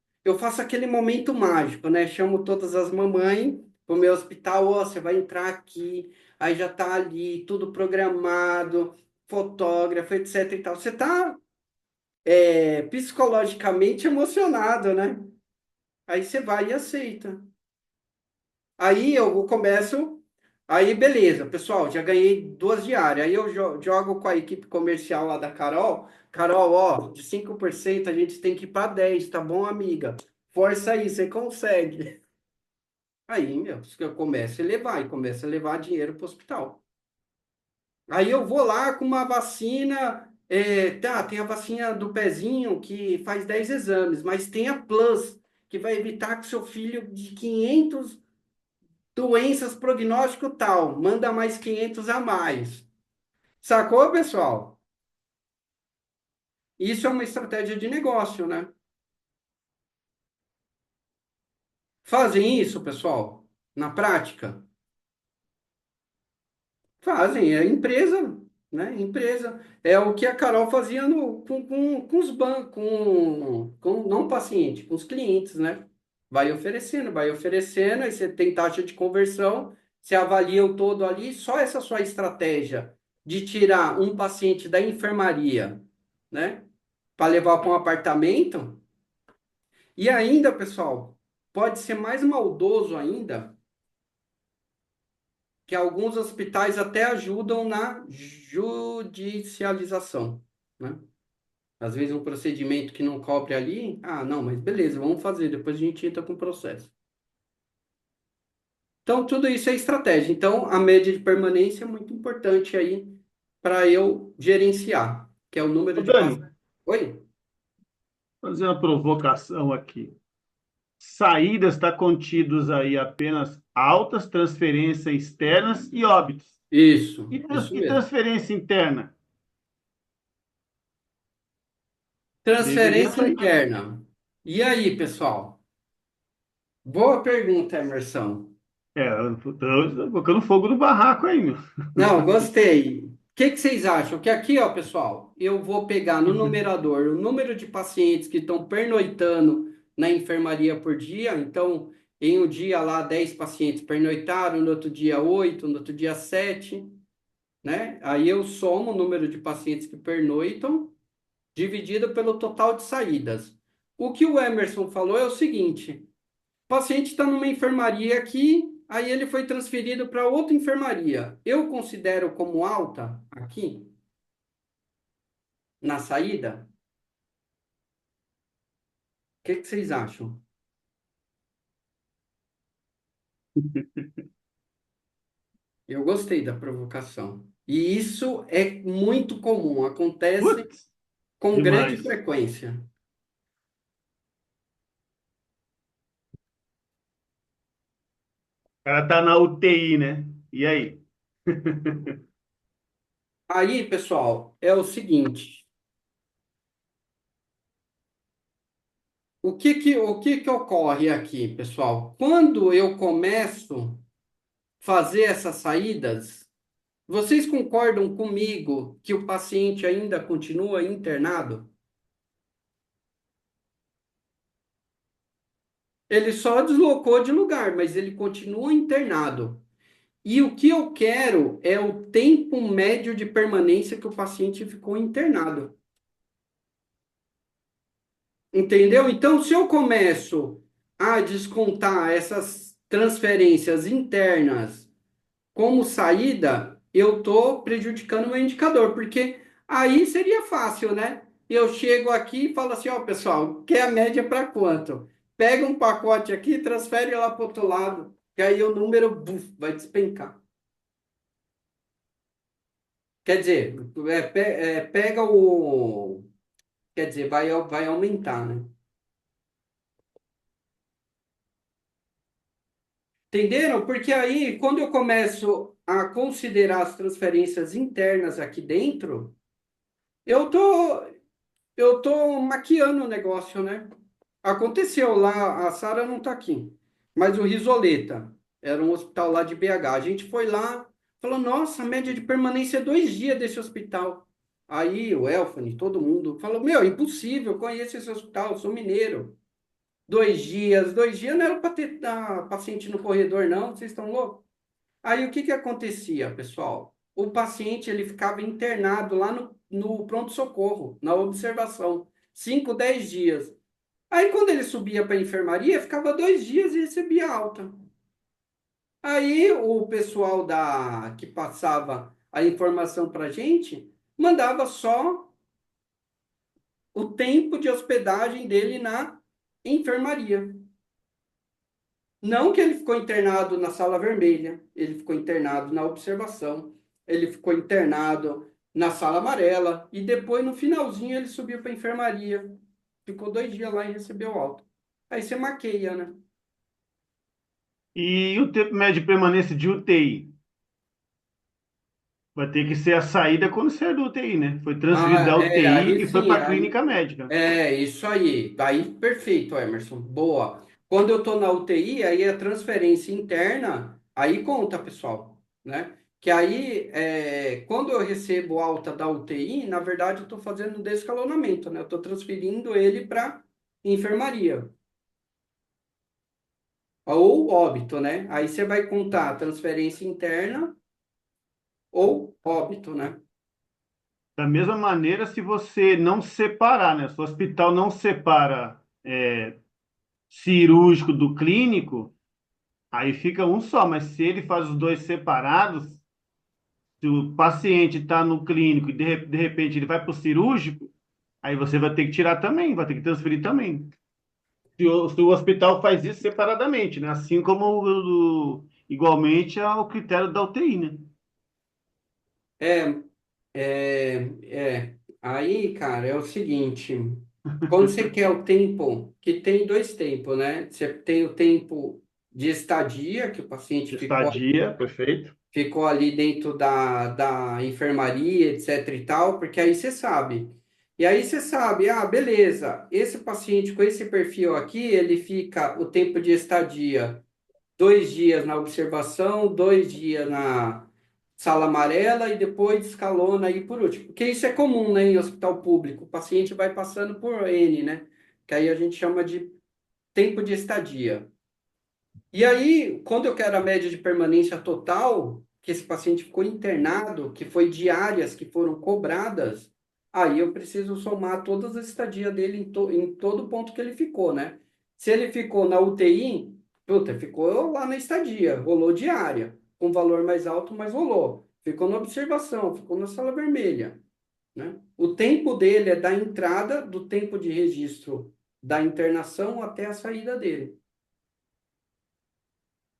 S2: aquele momento mágico, né? Chamo todas as mamães para o meu hospital, ó, você vai entrar aqui, aí já tá ali, tudo programado, fotógrafo, etc e tal. Você tá psicologicamente emocionado, né? Aí você vai e aceita. Aí eu começo, aí beleza, pessoal, já ganhei 2 diárias. Aí eu jogo com a equipe comercial lá da Carol. Carol, ó, de 5% a gente tem que ir para 10, tá bom, amiga? Força aí, você consegue. Aí, meu, eu começo a levar, e começo a levar dinheiro para o hospital. Aí eu vou lá com uma vacina, tá, tem a vacina do pezinho que faz 10 exames, mas tem a Plus, que vai evitar que seu filho de 500 doenças, prognóstico tal, manda mais 500 a mais. Sacou, pessoal? Isso é uma estratégia de negócio, né? Fazem isso, pessoal, na prática? Fazem, é empresa, né? Empresa. É o que a Carol fazia com os bancos, não paciente, com os clientes, né? Vai oferecendo, aí você tem taxa de conversão, você avalia o todo ali, só essa sua estratégia de tirar um paciente da enfermaria, né? Para levar para um apartamento. E ainda, pessoal, pode ser mais maldoso ainda que alguns hospitais até ajudam na judicialização, né? Às vezes um procedimento que não cobre ali, ah, não, mas beleza, vamos fazer, depois a gente entra com o processo. Então, tudo isso é estratégia. Então, a média de permanência é muito importante aí para eu gerenciar, que é o número
S3: Ô,
S2: de
S3: Dani,
S2: pacientes. Oi?
S3: vou fazer uma provocação aqui. Saídas está contidos aí apenas altas, transferências externas e óbitos.
S2: Isso
S3: E
S2: mesmo.
S3: transferência interna? Deveria
S2: Transferência
S3: sair.
S2: interna. E aí, pessoal? Boa pergunta, Emerson.
S3: Eu estou colocando fogo no barraco aí, meu.
S2: Não, gostei. O que vocês acham? Que aqui, ó, pessoal, eu vou pegar no numerador o número de pacientes que estão pernoitando na enfermaria por dia. Então, em um dia lá 10 pacientes pernoitaram, no outro dia 8, no outro dia 7, né? Aí eu somo o número de pacientes que pernoitam dividido pelo total de saídas. O que o Emerson falou é o seguinte: o paciente está numa enfermaria aqui, aí ele foi transferido para outra enfermaria. Eu considero como alta aqui, na saída? O que que vocês acham? Eu gostei da provocação. E isso é muito comum, acontece
S3: Putz,
S2: com grande
S3: demais.
S2: frequência.
S3: O cara tá na UTI, né? E aí?
S2: Aí, pessoal, é o seguinte: o que que ocorre aqui, pessoal? Quando eu começo a fazer essas saídas, vocês concordam comigo que o paciente ainda continua internado? Ele só deslocou de lugar, mas ele continua internado. E o que eu quero é o tempo médio de permanência que o paciente ficou internado. Entendeu? Então, se eu começo a descontar essas transferências internas como saída, eu estou prejudicando o meu indicador, porque aí seria fácil, né? Eu chego aqui e falo assim, ó, pessoal, quer a média para quanto? Pega um pacote aqui, transfere lá para o outro lado, que aí o número buf, vai despencar. Quer dizer, pega o. Quer dizer, vai aumentar, né? Entenderam? Porque aí, quando eu começo a considerar as transferências internas aqui dentro, eu tô, eu tô maquiando o negócio, né? Aconteceu lá, a Sara não está aqui, mas o Risoleta, era um hospital lá de BH. A gente foi lá, falou, nossa, a média de permanência é 2 dias desse hospital. Aí o Elfani, todo mundo, falou, meu, impossível, eu conheço esse hospital, eu sou mineiro. 2 dias não era para ter paciente no corredor, não, vocês estão loucos? Aí o que que acontecia, pessoal? O paciente ele ficava internado lá no pronto-socorro, na observação, 5, 10 dias. Aí quando ele subia para a enfermaria, ficava 2 dias e recebia alta. Aí o pessoal que passava a informação para a gente mandava só o tempo de hospedagem dele na enfermaria. Não que ele ficou internado na sala vermelha, ele ficou internado na observação, ele ficou internado na sala amarela e depois no finalzinho ele subiu para a enfermaria. Ficou 2 dias lá e recebeu alta. Aí você maqueia, né?
S3: E o tempo médio de permanência de UTI? Vai ter que ser a saída quando sair do UTI, né? Foi transferido da UTI
S2: Aí
S3: e foi
S2: sim,
S3: para a clínica médica.
S2: é isso aí. Aí perfeito, Emerson. Boa. Quando eu estou na UTI, aí a transferência interna, aí conta, pessoal, né? Que aí, quando eu recebo alta da UTI, na verdade eu estou fazendo um descalonamento, né? Eu estou transferindo ele para enfermaria. Ou óbito, né? Aí você vai contar a transferência interna ou óbito, né?
S3: Da mesma maneira, se você não separar, né? Se o hospital não separa cirúrgico do clínico, aí fica um só. Mas se ele faz os dois separados, se o paciente está no clínico e de repente ele vai para o cirúrgico, aí você vai ter que tirar também, vai ter que transferir também. Se o hospital faz isso separadamente, né? Assim como igualmente ao critério da UTI, né?
S2: É, Aí, cara, é o seguinte: quando você quer o tempo, que tem dois tempos, né? Você tem o tempo de estadia, que o paciente
S3: Estadia, perfeito.
S2: ficou ali dentro da enfermaria, etc e tal, porque aí você sabe. E aí você sabe, beleza, esse paciente com esse perfil aqui, ele fica o tempo de estadia 2 dias na observação, 2 dias na sala amarela e depois escalona aí por último. Porque isso é comum, né, em hospital público. O paciente vai passando por N, né? Que aí a gente chama de tempo de estadia. E aí, quando eu quero a média de permanência total, que esse paciente ficou internado, que foi diárias que foram cobradas, aí eu preciso somar todas as estadias dele em todo ponto que ele ficou, né? Se ele ficou na UTI, puta, ficou lá na estadia, rolou diária, com valor mais alto, mas rolou. Ficou na observação, ficou na sala vermelha, né? O tempo dele é da entrada, do tempo de registro da internação até a saída dele.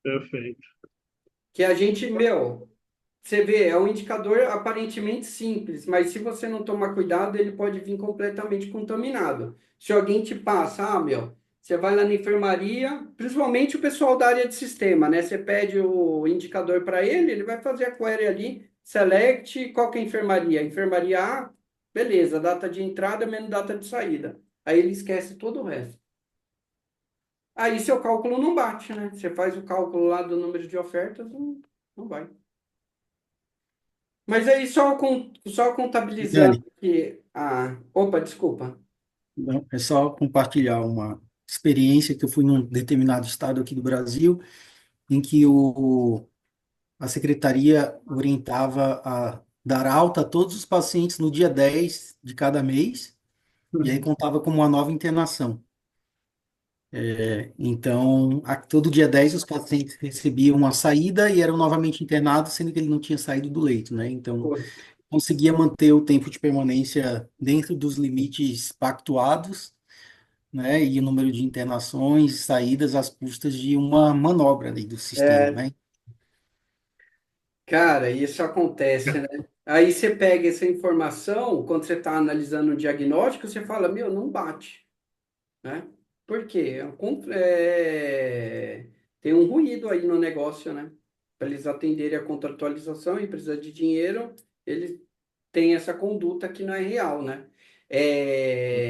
S3: Perfeito.
S2: Que a gente, meu, você vê, é um indicador aparentemente simples, mas se você não tomar cuidado, ele pode vir completamente contaminado. Se alguém te passa, meu, você vai lá na enfermaria, principalmente o pessoal da área de sistema, né? Você pede o indicador para ele, ele vai fazer a query ali, select, qual que é a enfermaria? Enfermaria A, beleza, data de entrada menos data de saída. Aí ele esquece todo o resto. Aí seu cálculo não bate, né? Você faz o cálculo lá do número de ofertas, não vai. Mas aí só contabilizando
S5: Dani,
S2: que a. Opa, desculpa.
S5: não, é só compartilhar uma experiência que eu fui num determinado estado aqui do Brasil, em que a secretaria orientava a dar alta a todos os pacientes no dia 10 de cada mês, e aí contava como uma nova internação. Então, todo dia 10 os pacientes recebiam uma saída e eram novamente internados, sendo que ele não tinha saído do leito, né? Então,
S2: Putz.
S5: conseguia manter o tempo de permanência dentro dos limites pactuados, né? E o número de internações e saídas às custas de uma manobra ali do sistema,
S2: É,
S5: né?
S2: cara, isso acontece, né? Aí você pega essa informação, quando você está analisando o diagnóstico, você fala, meu, não bate, né? Por quê? Tem um ruído aí no negócio, né? Para eles atenderem a contratualização e precisar de dinheiro, eles têm essa conduta que não é real, né?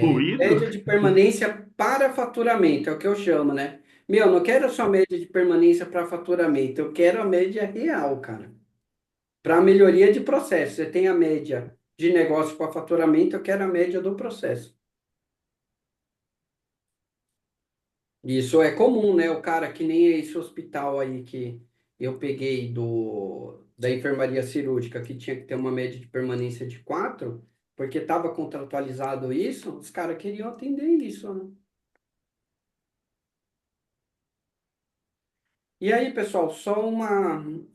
S3: Ruído?
S2: Média de permanência para faturamento, é o que eu chamo, né? Meu, não quero só média de permanência para faturamento, eu quero a média real, cara. Para melhoria de processo, você tem a média de negócio para faturamento, eu quero a média do processo. Isso é comum, né? O cara que nem esse hospital aí que eu peguei da enfermaria cirúrgica, que tinha que ter uma média de permanência de 4, porque estava contratualizado isso, os caras queriam atender isso, né? E aí, pessoal, só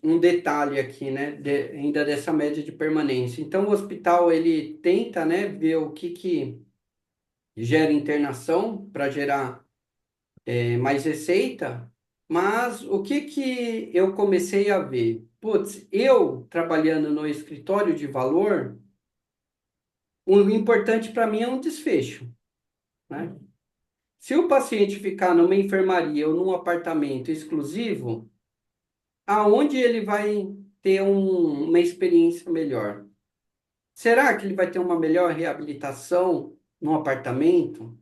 S2: um detalhe aqui, né? Ainda dessa média de permanência. Então, o hospital, ele tenta, né, ver o que gera internação para gerar mais receita, mas o que eu comecei a ver? Putz, eu trabalhando no escritório de valor, o importante para mim é um desfecho, né? Se o paciente ficar numa enfermaria ou num apartamento exclusivo, aonde ele vai ter uma experiência melhor? Será que ele vai ter uma melhor reabilitação num apartamento?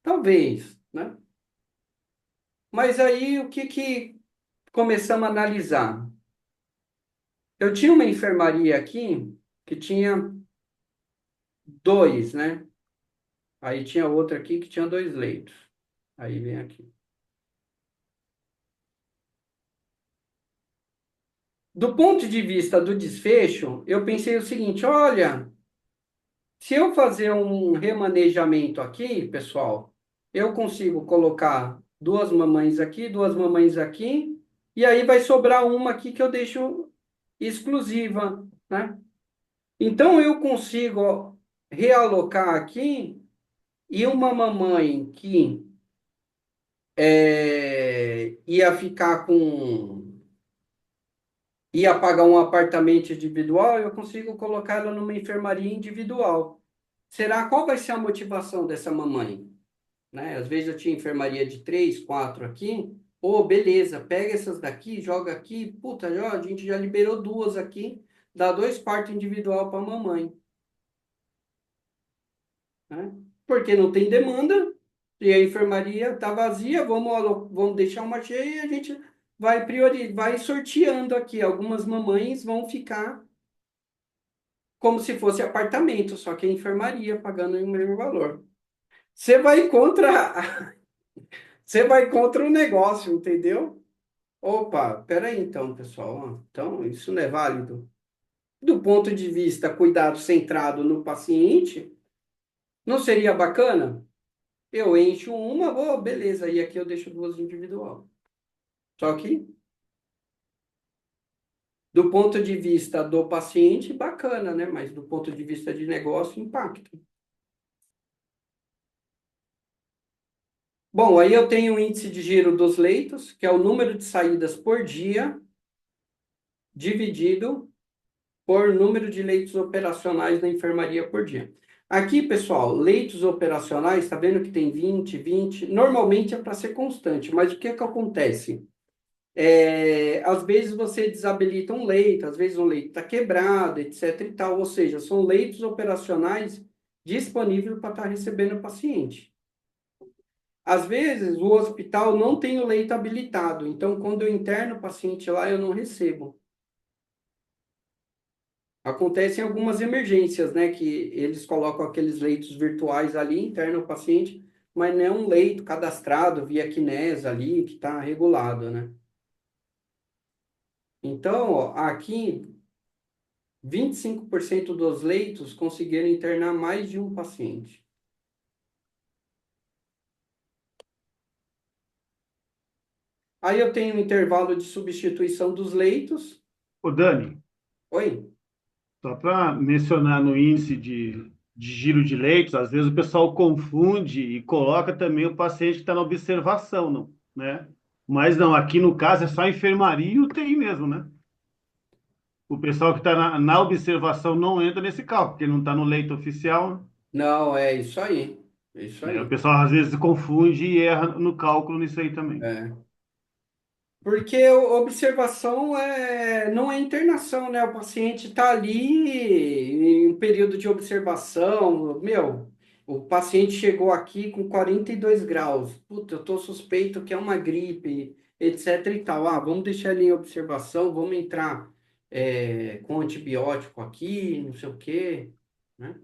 S2: Talvez, né? Mas aí o que começamos a analisar? Eu tinha uma enfermaria aqui que tinha dois, né? Aí tinha outra aqui que tinha dois leitos. Aí vem aqui. Do ponto de vista do desfecho, eu pensei o seguinte: olha, se eu fazer um remanejamento aqui, pessoal, eu consigo colocar duas mamães aqui, e aí vai sobrar uma aqui que eu deixo exclusiva, né? Então eu consigo realocar aqui e uma mamãe que ia ficar ia pagar um apartamento individual, eu consigo colocar ela numa enfermaria individual. Será qual vai ser a motivação dessa mamãe? Né? Às vezes eu tinha enfermaria de 3, 4 aqui. Pô, beleza, pega essas daqui, joga aqui. Puta, a gente já liberou duas aqui. Dá 2 quartos individual para a mamãe. Né? Porque não tem demanda e a enfermaria está vazia. Vamos deixar uma cheia e a gente vai sorteando aqui. Algumas mamães vão ficar como se fosse apartamento, só que a enfermaria pagando o mesmo valor. Você vai contra Você vai contra o negócio, entendeu? Opa, peraí então, pessoal. Ó, então, isso não é válido. Do ponto de vista cuidado centrado no paciente, não seria bacana? Eu encho uma, oh, beleza, e aqui eu deixo duas individual. Só que, do ponto de vista do paciente, bacana, né? Mas do ponto de vista de negócio, impacto. Bom, aí eu tenho o índice de giro dos leitos, que é o número de saídas por dia, dividido por número de leitos operacionais na enfermaria por dia. Aqui, pessoal, leitos operacionais, está vendo que tem 20. Normalmente é para ser constante, mas o que é que acontece? Às vezes você desabilita um leito, às vezes um leito está quebrado, etc e tal, ou seja, são leitos operacionais disponíveis para estar recebendo o paciente. Às vezes o hospital não tem o leito habilitado, então quando eu interno o paciente lá, eu não recebo. Acontecem algumas emergências, né, que eles colocam aqueles leitos virtuais ali, internam o paciente, mas não é um leito cadastrado via Kinesa ali, que está regulado, né? Então, ó, aqui, 25% dos leitos conseguiram internar mais de um paciente. Aí eu tenho um intervalo de substituição dos leitos.
S3: Ô, Dani,
S2: Oi?
S3: só para mencionar no índice de giro de leitos, às vezes o pessoal confunde e coloca também o paciente que está na observação, não, né? Mas não, aqui no caso é só enfermaria e UTI mesmo, né? O pessoal que está na observação não entra nesse cálculo, porque não está no leito oficial,
S2: Não, é isso aí. É isso
S3: né? O
S2: aí.
S3: pessoal às vezes confunde e erra no cálculo nisso aí também.
S2: É. Porque observação não é internação, né? O paciente está ali em um período de observação. Meu, o paciente chegou aqui com 42 graus. Puta, eu estou suspeito que é uma gripe, etc e tal. Ah, vamos deixar ele em observação, vamos entrar com antibiótico aqui, não sei o quê, né?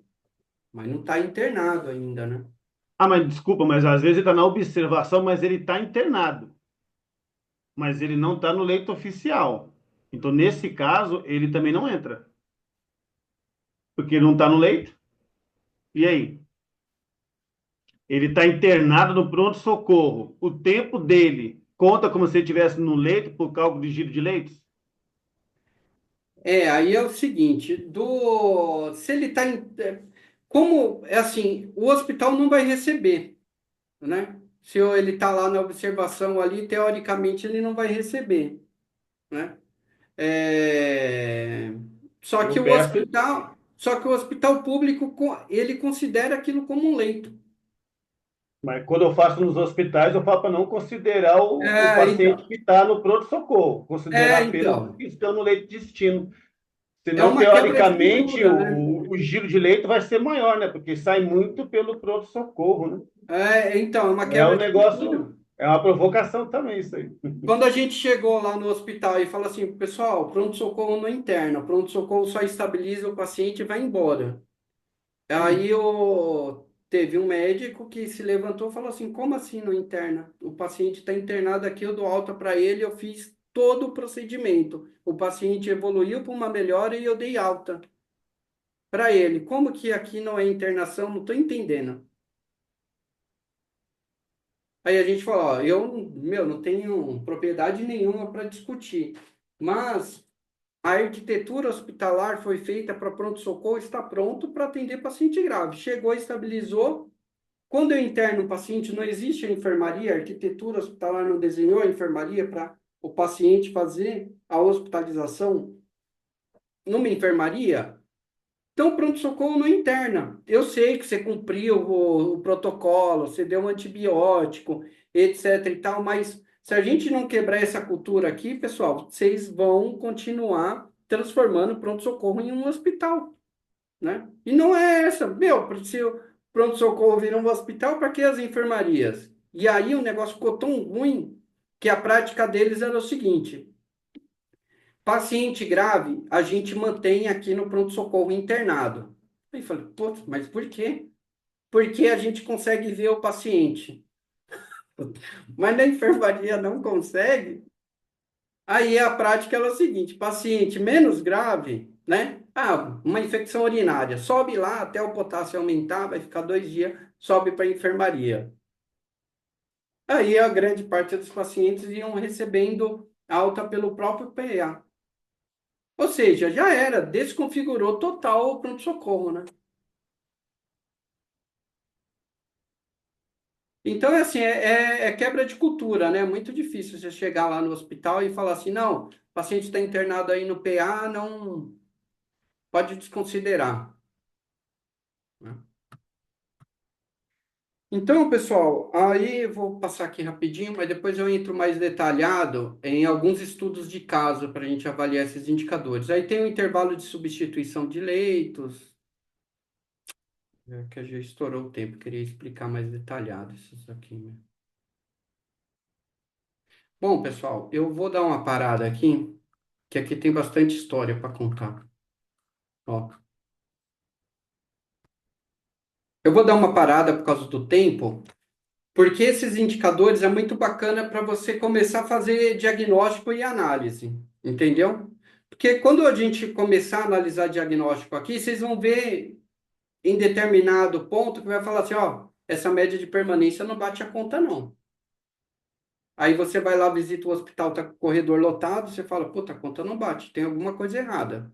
S2: Mas não está internado ainda, né?
S3: Ah, mas desculpa, mas às vezes ele está na observação, mas ele está internado. Mas ele não está no leito oficial. Então, nesse caso, ele também não entra. Porque ele não está no leito. E aí? Ele está internado no pronto-socorro. O tempo dele conta como se ele estivesse no leito por cálculo de giro de leitos?
S2: Aí é o seguinte, se ele está como é assim, o hospital não vai receber, né? Se ele está lá na observação ali, teoricamente ele não vai receber, né? É,
S3: Eu peço.
S2: só que o hospital público ele considera aquilo como um leito.
S3: Mas quando eu faço nos hospitais, eu falo para não considerar o paciente
S2: Então,
S3: que está no pronto-socorro, considerar apenas os
S2: então,
S3: que estão no leito de destino.
S2: é
S3: Senão,
S2: uma quebra de
S3: teoricamente,
S2: cultura, né?
S3: o giro de leito vai ser maior, né? Porque sai muito pelo pronto-socorro, né?
S2: Então, é uma
S3: É um
S2: quebra de cultura.
S3: negócio, é uma provocação também isso aí.
S2: Quando a gente chegou lá no hospital e falou assim, pessoal, pronto-socorro não interna, pronto-socorro só estabiliza o paciente e vai embora. Aí teve um médico que se levantou e falou assim, como assim não interna? O paciente está internado aqui, eu dou alta para ele, eu fiz todo o procedimento. O paciente evoluiu para uma melhora e eu dei alta para ele. Como que aqui não é internação? Não estou entendendo. Aí a gente falou, ó, não tenho propriedade nenhuma para discutir, mas a arquitetura hospitalar foi feita para pronto-socorro, está pronto para atender paciente grave. Chegou, estabilizou. Quando eu interno um paciente, não existe a enfermaria, a arquitetura hospitalar não desenhou a enfermaria para o paciente fazer a hospitalização numa enfermaria. Então, pronto-socorro não interna. Eu sei que você cumpriu o protocolo, você deu um antibiótico, etc e tal, mas se a gente não quebrar essa cultura aqui, pessoal, vocês vão continuar transformando o pronto-socorro em um hospital, né? E não é essa. Meu, se o pronto-socorro vira um hospital, para que as enfermarias? E aí o negócio ficou tão ruim que a prática deles era o seguinte: paciente grave, a gente mantém aqui no pronto-socorro internado. Aí falei, pô, mas por quê? Porque a gente consegue ver o paciente. mas na enfermaria não consegue. Aí a prática é o seguinte: paciente menos grave, né? Ah, uma infecção urinária, sobe lá até o potássio aumentar, vai ficar 2 dias, sobe para a enfermaria. Aí a grande parte dos pacientes iam recebendo alta pelo próprio PA. Ou seja, já era, desconfigurou total o pronto-socorro, né? Então, é assim, é quebra de cultura, né? Muito difícil você chegar lá no hospital e falar assim, não, o paciente está internado aí no PA, não pode desconsiderar, né? Então, pessoal, aí eu vou passar aqui rapidinho, mas depois eu entro mais detalhado em alguns estudos de caso para a gente avaliar esses indicadores. Aí tem o intervalo de substituição de leitos, que já estourou o tempo, queria explicar mais detalhado isso aqui, né? Bom, pessoal, eu vou dar uma parada aqui, que aqui tem bastante história para contar. Ó, eu vou dar uma parada por causa do tempo, porque esses indicadores é muito bacana para você começar a fazer diagnóstico e análise, entendeu? Porque quando a gente começar a analisar diagnóstico aqui, vocês vão ver em determinado ponto que vai falar assim, ó, essa média de permanência não bate a conta, não. Aí você vai lá, visita o hospital, tá com o corredor lotado, você fala, puta, a conta não bate, tem alguma coisa errada.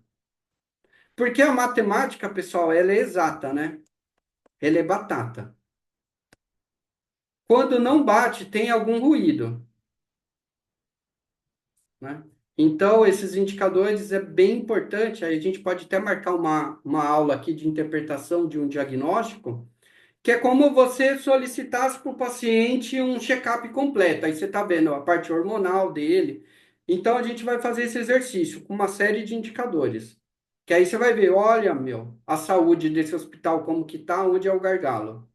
S2: Porque a matemática, pessoal, ela é exata, né? Ela é batata. Quando não bate, tem algum ruído, né? Então, esses indicadores é bem importante. Aí a gente pode até marcar uma aula aqui de interpretação de um diagnóstico, que é como você solicitasse para o paciente um check-up completo. Aí você está vendo a parte hormonal dele. Então, a gente vai fazer esse exercício com uma série de indicadores. Que aí você vai ver, olha, meu, a saúde desse hospital, como que tá, onde é o gargalo.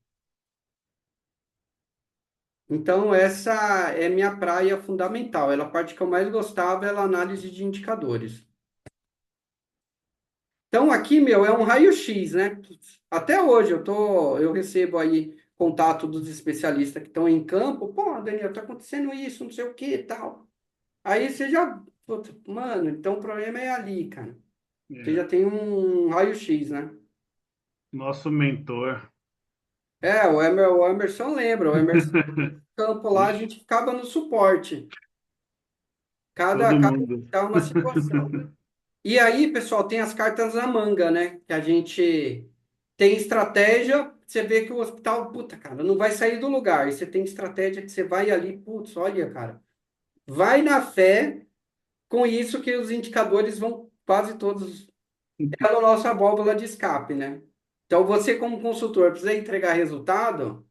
S2: Então, essa é minha praia fundamental. Ela, a parte que eu mais gostava era a análise de indicadores. Então, aqui, meu, é um raio-x, né? Até hoje eu recebo aí contato dos especialistas que estão em campo. Pô, Daniel, tá acontecendo isso, não sei o que e tal. Aí você já, puta, mano, então o problema é ali, cara. Você já
S3: É,
S2: tem um raio-x, né?
S3: nosso mentor.
S2: É, o Emerson lembra, o Emerson no campo lá, a
S3: Ixi,
S2: gente ficava no suporte.
S3: todo
S2: Cada
S3: mundo.
S2: tá uma situação. E aí, pessoal, tem as cartas na manga, né? Que a gente tem estratégia, você vê que o hospital, puta, cara, não vai sair do lugar. E você tem estratégia que você vai ali, putz, olha, cara, vai na fé, com isso que os indicadores vão quase todos. É a nossa válvula de escape, né? Então, você, como consultor, precisa entregar resultado,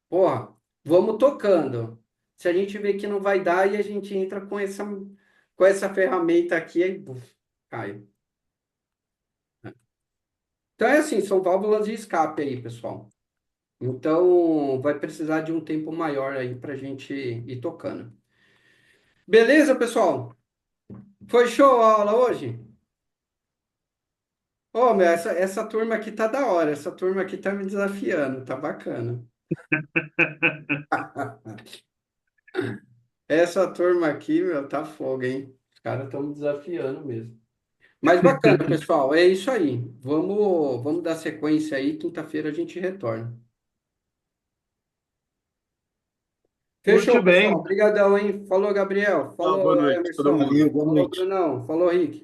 S2: porra, vamos tocando. Se a gente vê que não vai dar, e a gente entra com essa ferramenta aqui, aí, buf, cai. Então, é assim, são válvulas de escape aí, pessoal. Então, vai precisar de um tempo maior aí para a gente ir tocando. Beleza, pessoal? Foi show a aula hoje? Ô, meu, essa turma aqui tá da hora. Essa turma aqui tá me desafiando, tá bacana. Essa turma aqui, meu, tá fogo, hein? Os caras estão me desafiando mesmo. Mas bacana, pessoal. É isso aí. Vamos dar sequência aí. Quinta-feira a gente retorna.
S3: Muito
S2: Fechou, pessoal.
S3: bem.
S2: Obrigadão, hein? Falou, Gabriel.
S3: Tchau, boa
S2: Falou,
S3: noite, todo
S2: Emerson.
S3: mundo.
S5: Valeu, boa
S2: Falou,
S5: noite.
S2: Brunão. Falou, Rick.